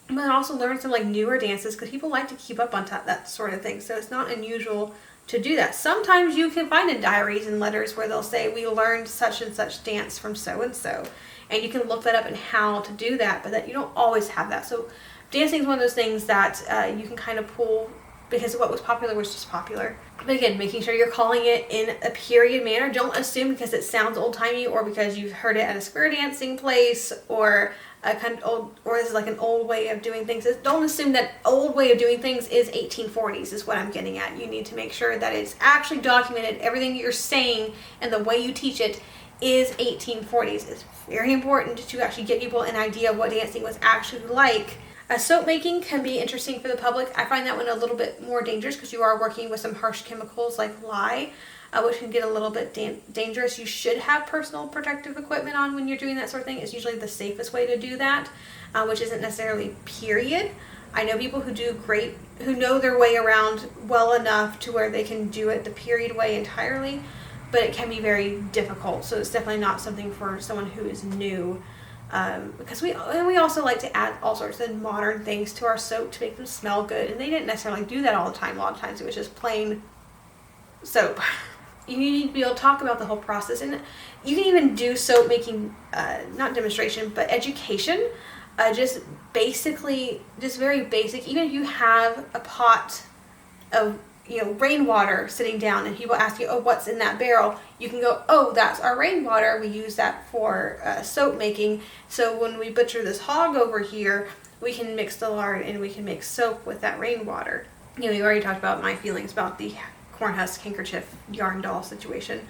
but also learn some like newer dances, because people like to keep up on that sort of thing. So it's not unusual to do that. Sometimes you can find in diaries and letters where they'll say, we learned such and such dance from so-and-so. And you can look that up and how to do that, but that you don't always have that. So dancing is one of those things that you can kind of pull because what was popular was just popular. But again, making sure you're calling it in a period manner. Don't assume because it sounds old-timey or because you've heard it at a square dancing place or a kind of old, or this is like an old way of doing things. Don't assume that old way of doing things is 1840s is what I'm getting at. You need to make sure that it's actually documented. Everything you're saying and the way you teach it is 1840s. It's very important to actually get people an idea of what dancing was actually like. Soap making can be interesting for the public. I find that one a little bit more dangerous because you are working with some harsh chemicals like lye, which can get a little bit dangerous. You should have personal protective equipment on when you're doing that sort of thing. It's usually the safest way to do that, which isn't necessarily period. I know people who do great, who know their way around well enough to where they can do it the period way entirely, but it can be very difficult. So it's definitely not something for someone who is new. Because we also like to add all sorts of modern things to our soap to make them smell good, and they didn't necessarily do that all the time. A lot of times it was just plain soap. You need to be able to talk about the whole process, and you can even do soap making, not demonstration, but education. Just basically, just very basic. Even if you have a pot of rainwater sitting down and people ask you, oh, what's in that barrel? You can go, oh, that's our rainwater. We use that for soap making. So when we butcher this hog over here, we can mix the lard and we can make soap with that rainwater. You already talked about my feelings about the corn husk handkerchief yarn doll situation.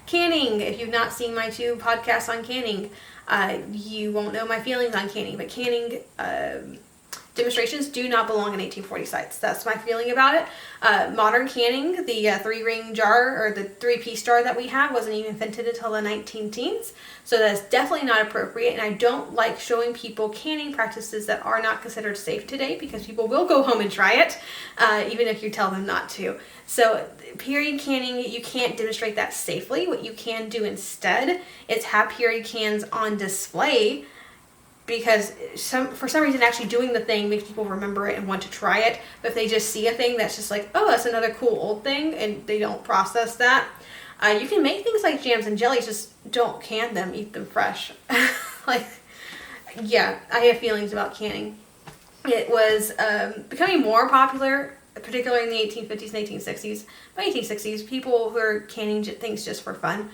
Canning, if you've not seen my 2 podcasts on canning, you won't know my feelings on canning, but canning demonstrations do not belong in 1840 sites. That's my feeling about it. Modern canning, the 3-ring jar or the 3-piece jar that we have wasn't even invented until the 19-teens. So that's definitely not appropriate. And I don't like showing people canning practices that are not considered safe today because people will go home and try it, even if you tell them not to. So period canning, you can't demonstrate that safely. What you can do instead is have period cans on display, because for some reason actually doing the thing makes people remember it and want to try it. But if they just see a thing that's just like, oh, that's another cool old thing, and they don't process that, you can make things like jams and jellies, just don't can them, eat them fresh. Yeah, I have feelings about canning. It was becoming more popular, particularly in the 1850s and 1860s. By 1860s, people were canning things just for fun.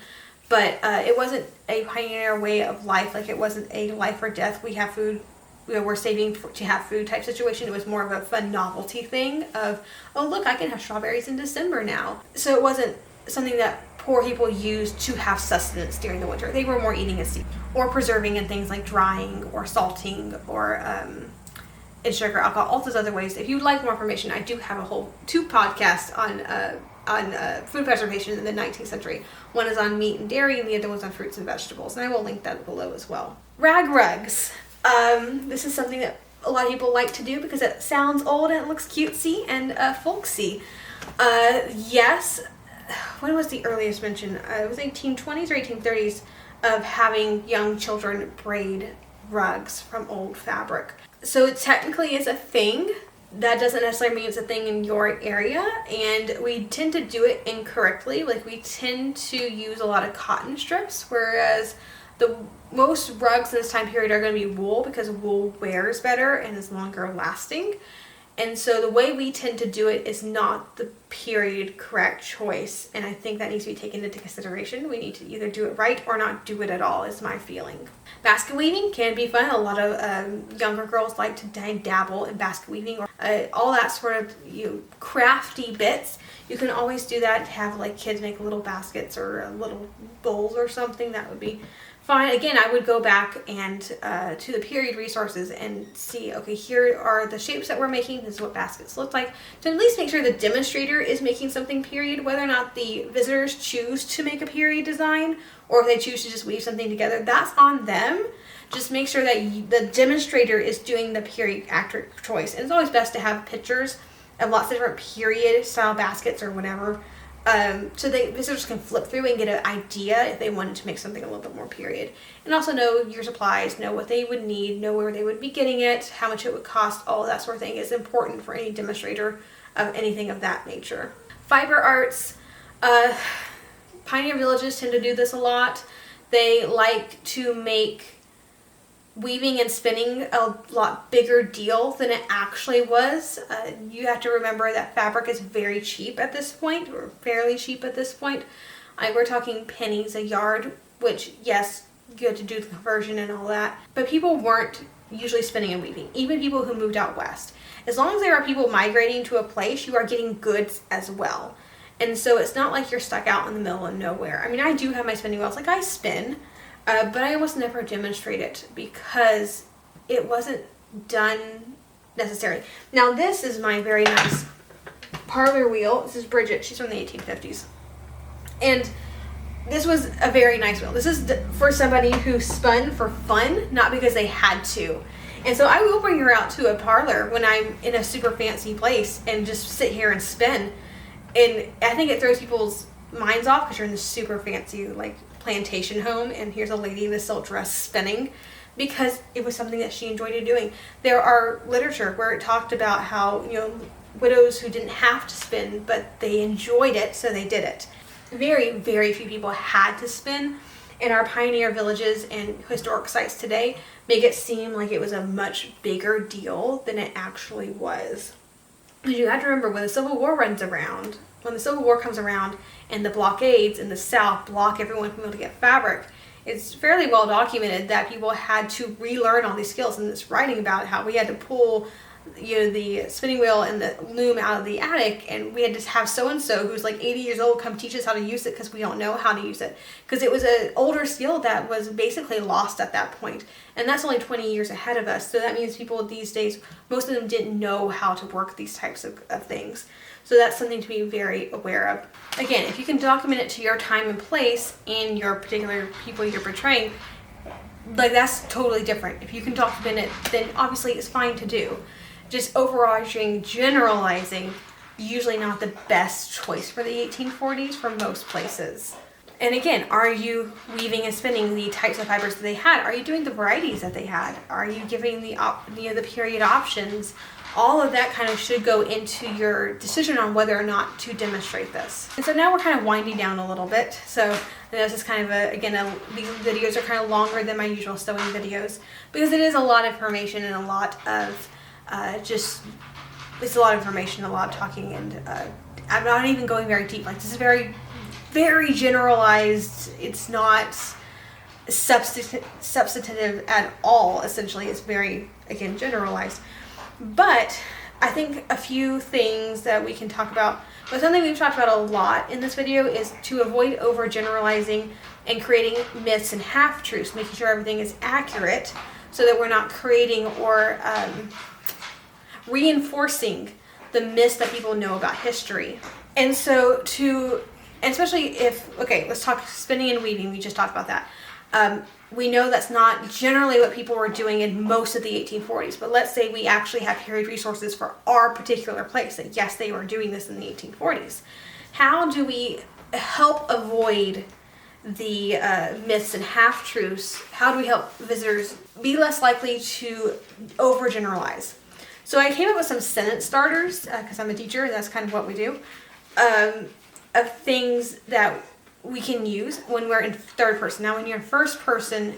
But it wasn't a pioneer way of life. Like, it wasn't a life or death. We have food. We're saving to have food type situation. It was more of a fun novelty thing of, oh, look, I can have strawberries in December now. So it wasn't something that poor people used to have sustenance during the winter. They were more eating a seed or preserving in things like drying or salting or in sugar, alcohol, all those other ways. If you'd like more information, I do have a whole 2 podcasts on food preservation in the 19th century. One is on meat and dairy, and the other one's on fruits and vegetables, and I will link that below as well. Rag rugs. This is something that a lot of people like to do because it sounds old and it looks cutesy and folksy. Yes, when was the earliest mention? It was 1820s or 1830s of having young children braid rugs from old fabric. So it technically is a thing. That doesn't necessarily mean it's a thing in your area, and we tend to do it incorrectly. Like, we tend to use a lot of cotton strips, whereas the most rugs in this time period are going to be wool because wool wears better and is longer lasting. And so the way we tend to do it is not the period correct choice, and I think that needs to be taken into consideration. We need to either do it right or not do it at all, is my feeling. Basket weaving can be fun. A lot of younger girls like to dabble in basket weaving or all that sort of crafty bits. You can always do that, have like kids make little baskets or little bowls or something. That would be fine. Again, I would go back and to the period resources and see, okay, here are the shapes that we're making. This is what baskets look like. To at least make sure the demonstrator is making something period, whether or not the visitors choose to make a period design or if they choose to just weave something together, that's on them. Just make sure that the demonstrator is doing the period accurate choice. And it's always best to have pictures of lots of different period style baskets or whatever. So visitors can flip through and get an idea if they wanted to make something a little bit more period. And also know your supplies, know what they would need, know where they would be getting it, how much it would cost, all that sort of thing is important for any demonstrator of anything of that nature. Fiber arts, pioneer villages tend to do this a lot. They like to make weaving and spinning a lot bigger deal than it actually was. You have to remember that fabric is very cheap at this point, or fairly cheap at this point. We're talking pennies a yard, which, yes, you had to do the conversion and all that, but people weren't usually spinning and weaving, even people who moved out west. As long as there are people migrating to a place, you are getting goods as well. And so it's not like you're stuck out in the middle of nowhere. I mean, I do have my spinning wheels, like I spin, but I almost never demonstrate it because it wasn't done necessarily. Now this is my very nice parlor wheel. This is Bridget, she's from the 1850s. And this was a very nice wheel. This is for somebody who spun for fun, not because they had to. And so I will bring her out to a parlor when I'm in a super fancy place and just sit here and spin. And I think it throws people's minds off because you're in this super fancy like plantation home and here's a lady in a silk dress spinning, because it was something that she enjoyed doing. There are literature where it talked about how, you know, widows who didn't have to spin, but they enjoyed it, so they did it. Very, very few people had to spin, and our pioneer villages and historic sites today make it seem like it was a much bigger deal than it actually was. Because you have to remember, when the Civil War comes around and the blockades in the South block everyone from being able to get fabric, it's fairly well documented that people had to relearn all these skills, and it's writing about how we had to pull, you know, the spinning wheel and the loom out of the attic, and we had to have so-and-so who's like 80 years old come teach us how to use it because we don't know how to use it, because it was an older skill that was basically lost at that point, and that's only 20 years ahead of us. So that means people these days, most of them didn't know how to work these types of things. So that's something to be very aware of. Again, if you can document it to your time and place and your particular people you're portraying, like, that's totally different. If you can document it, then obviously it's fine to do. Just overarching, generalizing, usually not the best choice for the 1840s for most places. And again, are you weaving and spinning the types of fibers that they had? Are you doing the varieties that they had? Are you giving the period options? All of that kind of should go into your decision on whether or not to demonstrate this. And so now we're kind of winding down a little bit. So I know this is kind of these videos are kind of longer than my usual sewing videos, because it is a lot of information and a lot of it's a lot of information, a lot of talking, and I'm not even going very deep. Like, this is very, very generalized. It's not substantive at all, essentially. It's very, again, generalized. But I think a few things that we can talk about, but something we've talked about a lot in this video, is to avoid overgeneralizing and creating myths and half-truths, making sure everything is accurate so that we're not creating or reinforcing the myths that people know about history. And so especially if, okay, let's talk spinning and weaving, we just talked about that. We know that's not generally what people were doing in most of the 1840s, but let's say we actually have period resources for our particular place, that yes, they were doing this in the 1840s. How do we help avoid the myths and half-truths? How do we help visitors be less likely to overgeneralize? So I came up with some sentence starters, because I'm a teacher, and that's kind of what we do, of things that we can use when we're in third person. Now, when you're in first person,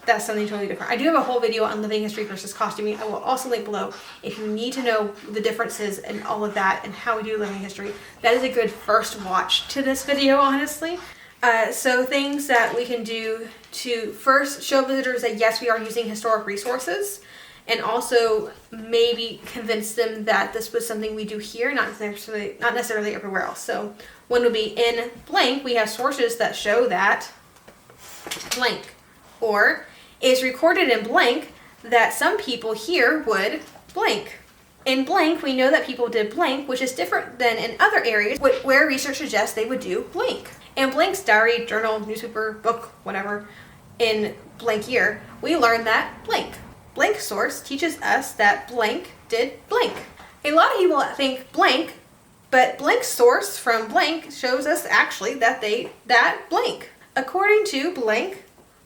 that's something totally different. I do have a whole video on living history versus costuming. I will also link below if you need to know the differences and all of that and how we do living history. That is a good first watch to this video, honestly. So things that we can do to first show visitors that yes, we are using historic resources, and also maybe convince them that this was something we do here, not necessarily everywhere else. So one would be, in blank, we have sources that show that blank, or is recorded in blank that some people here would blank. In blank, we know that people did blank, which is different than in other areas where research suggests they would do blank. In blank's diary, journal, newspaper, book, whatever, in blank year, we learn that blank. Blank source teaches us that blank did blank. A lot of people think blank, but blank source from blank shows us actually that blank. According to blank,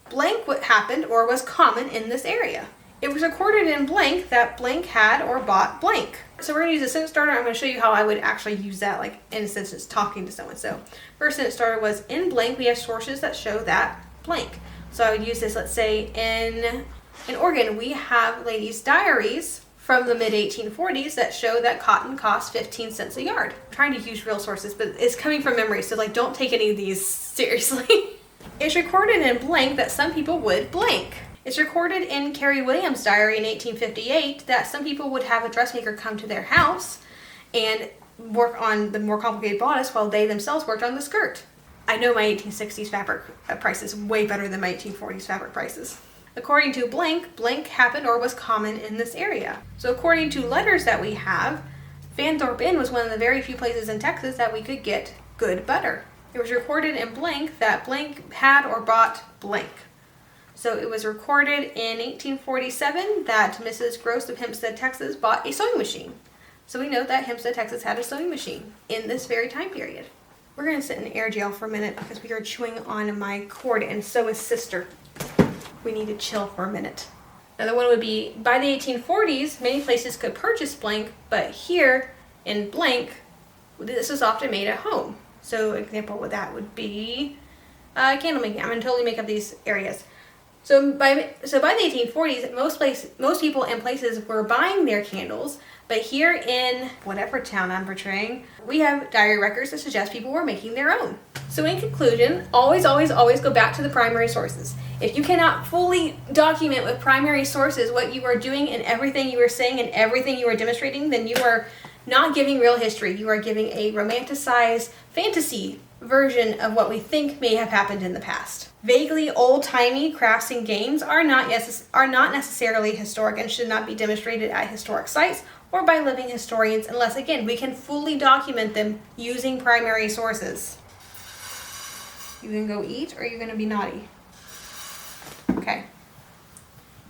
blank what happened or was common in this area. It was recorded in blank that blank had or bought blank. So we're going to use a sentence starter. I'm going to show you how I would actually use that, like in a sentence talking to someone. So first sentence starter was, in blank we have sources that show that blank. So I would use this, let's say in Oregon we have ladies' diaries from the mid-1840s that show that cotton cost 15 cents a yard. I'm trying to use real sources, but it's coming from memory, so like don't take any of these seriously. It's recorded in blank that some people would blank. It's recorded in Carrie Williams' diary in 1858 that some people would have a dressmaker come to their house and work on the more complicated bodice while they themselves worked on the skirt. I know my 1860s fabric prices way better than my 1840s fabric prices. According to blank, blank happened or was common in this area. So according to letters that we have, Fanthorpe Inn was one of the very few places in Texas that we could get good butter. It was recorded in blank that blank had or bought blank. So it was recorded in 1847 that Mrs. Gross of Hempstead, Texas bought a sewing machine. So we know that Hempstead, Texas had a sewing machine in this very time period. We're going to sit in air jail for a minute because we are chewing on my cord, and so is sister. We need to chill for a minute. Another one would be, by the 1840s, many places could purchase blank, but here in blank, this was often made at home. So an example of that would be candle making. I'm going to totally make up these areas. So by the 1840s, most people and places were buying their candles, but here in whatever town I'm portraying, we have diary records that suggest people were making their own. So in conclusion, always go back to the primary sources. If you cannot fully document with primary sources what you are doing and everything you are saying and everything you are demonstrating, then you are not giving real history. You are giving a romanticized fantasy version of what we think may have happened in the past. Vaguely old-timey crafts and games are not necessarily historic and should not be demonstrated at historic sites or by living historians unless, again, we can fully document them using primary sources. You gonna go eat or are you gonna be naughty? Okay.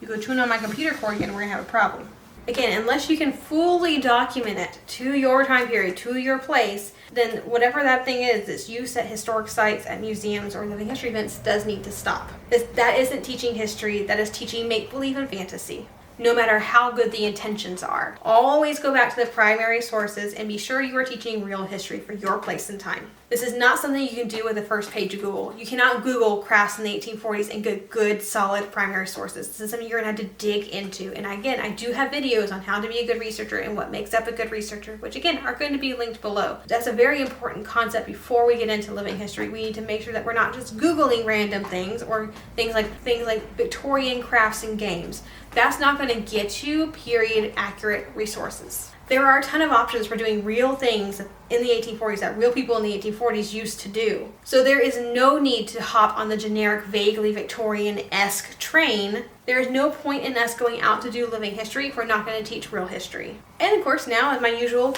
You go tune on my computer cord again, we're gonna have a problem. Again, unless you can fully document it to your time period, to your place, then whatever that thing is that's used at historic sites, at museums, or living history events does need to stop. That isn't teaching history, that is teaching make-believe and fantasy. No matter how good the intentions are. Always go back to the primary sources and be sure you are teaching real history for your place and time. This is not something you can do with the first page of Google. You cannot Google crafts in the 1840s and get good, solid primary sources. This is something you're going to have to dig into. And again, I do have videos on how to be a good researcher and what makes up a good researcher, which again, are going to be linked below. That's a very important concept before we get into living history. We need to make sure that we're not just Googling random things or things like Victorian crafts and games. That's not going to get you period accurate resources. There are a ton of options for doing real things in the 1840s that real people in the 1840s used to do. So there is no need to hop on the generic, vaguely Victorian-esque train. There is no point in us going out to do living history if we're not going to teach real history. And of course now, as my usual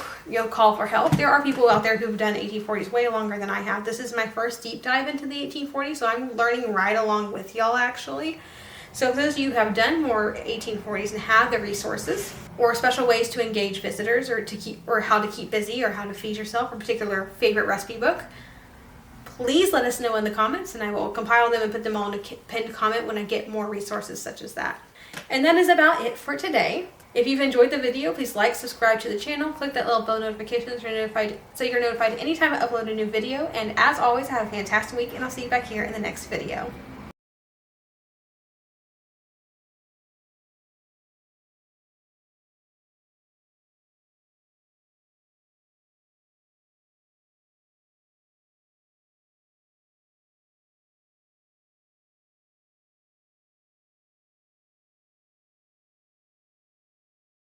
call for help, there are people out there who've done 1840s way longer than I have. This is my first deep dive into the 1840s, so I'm learning right along with y'all actually. So if those of you who have done more 1840s and have the resources or special ways to engage visitors or how to keep busy or how to feed yourself, or a particular favorite recipe book, please let us know in the comments and I will compile them and put them all in a pinned comment when I get more resources such as that. And that is about it for today. If you've enjoyed the video, please like, subscribe to the channel, click that little bell notification so you're notified anytime I upload a new video. And as always, have a fantastic week and I'll see you back here in the next video.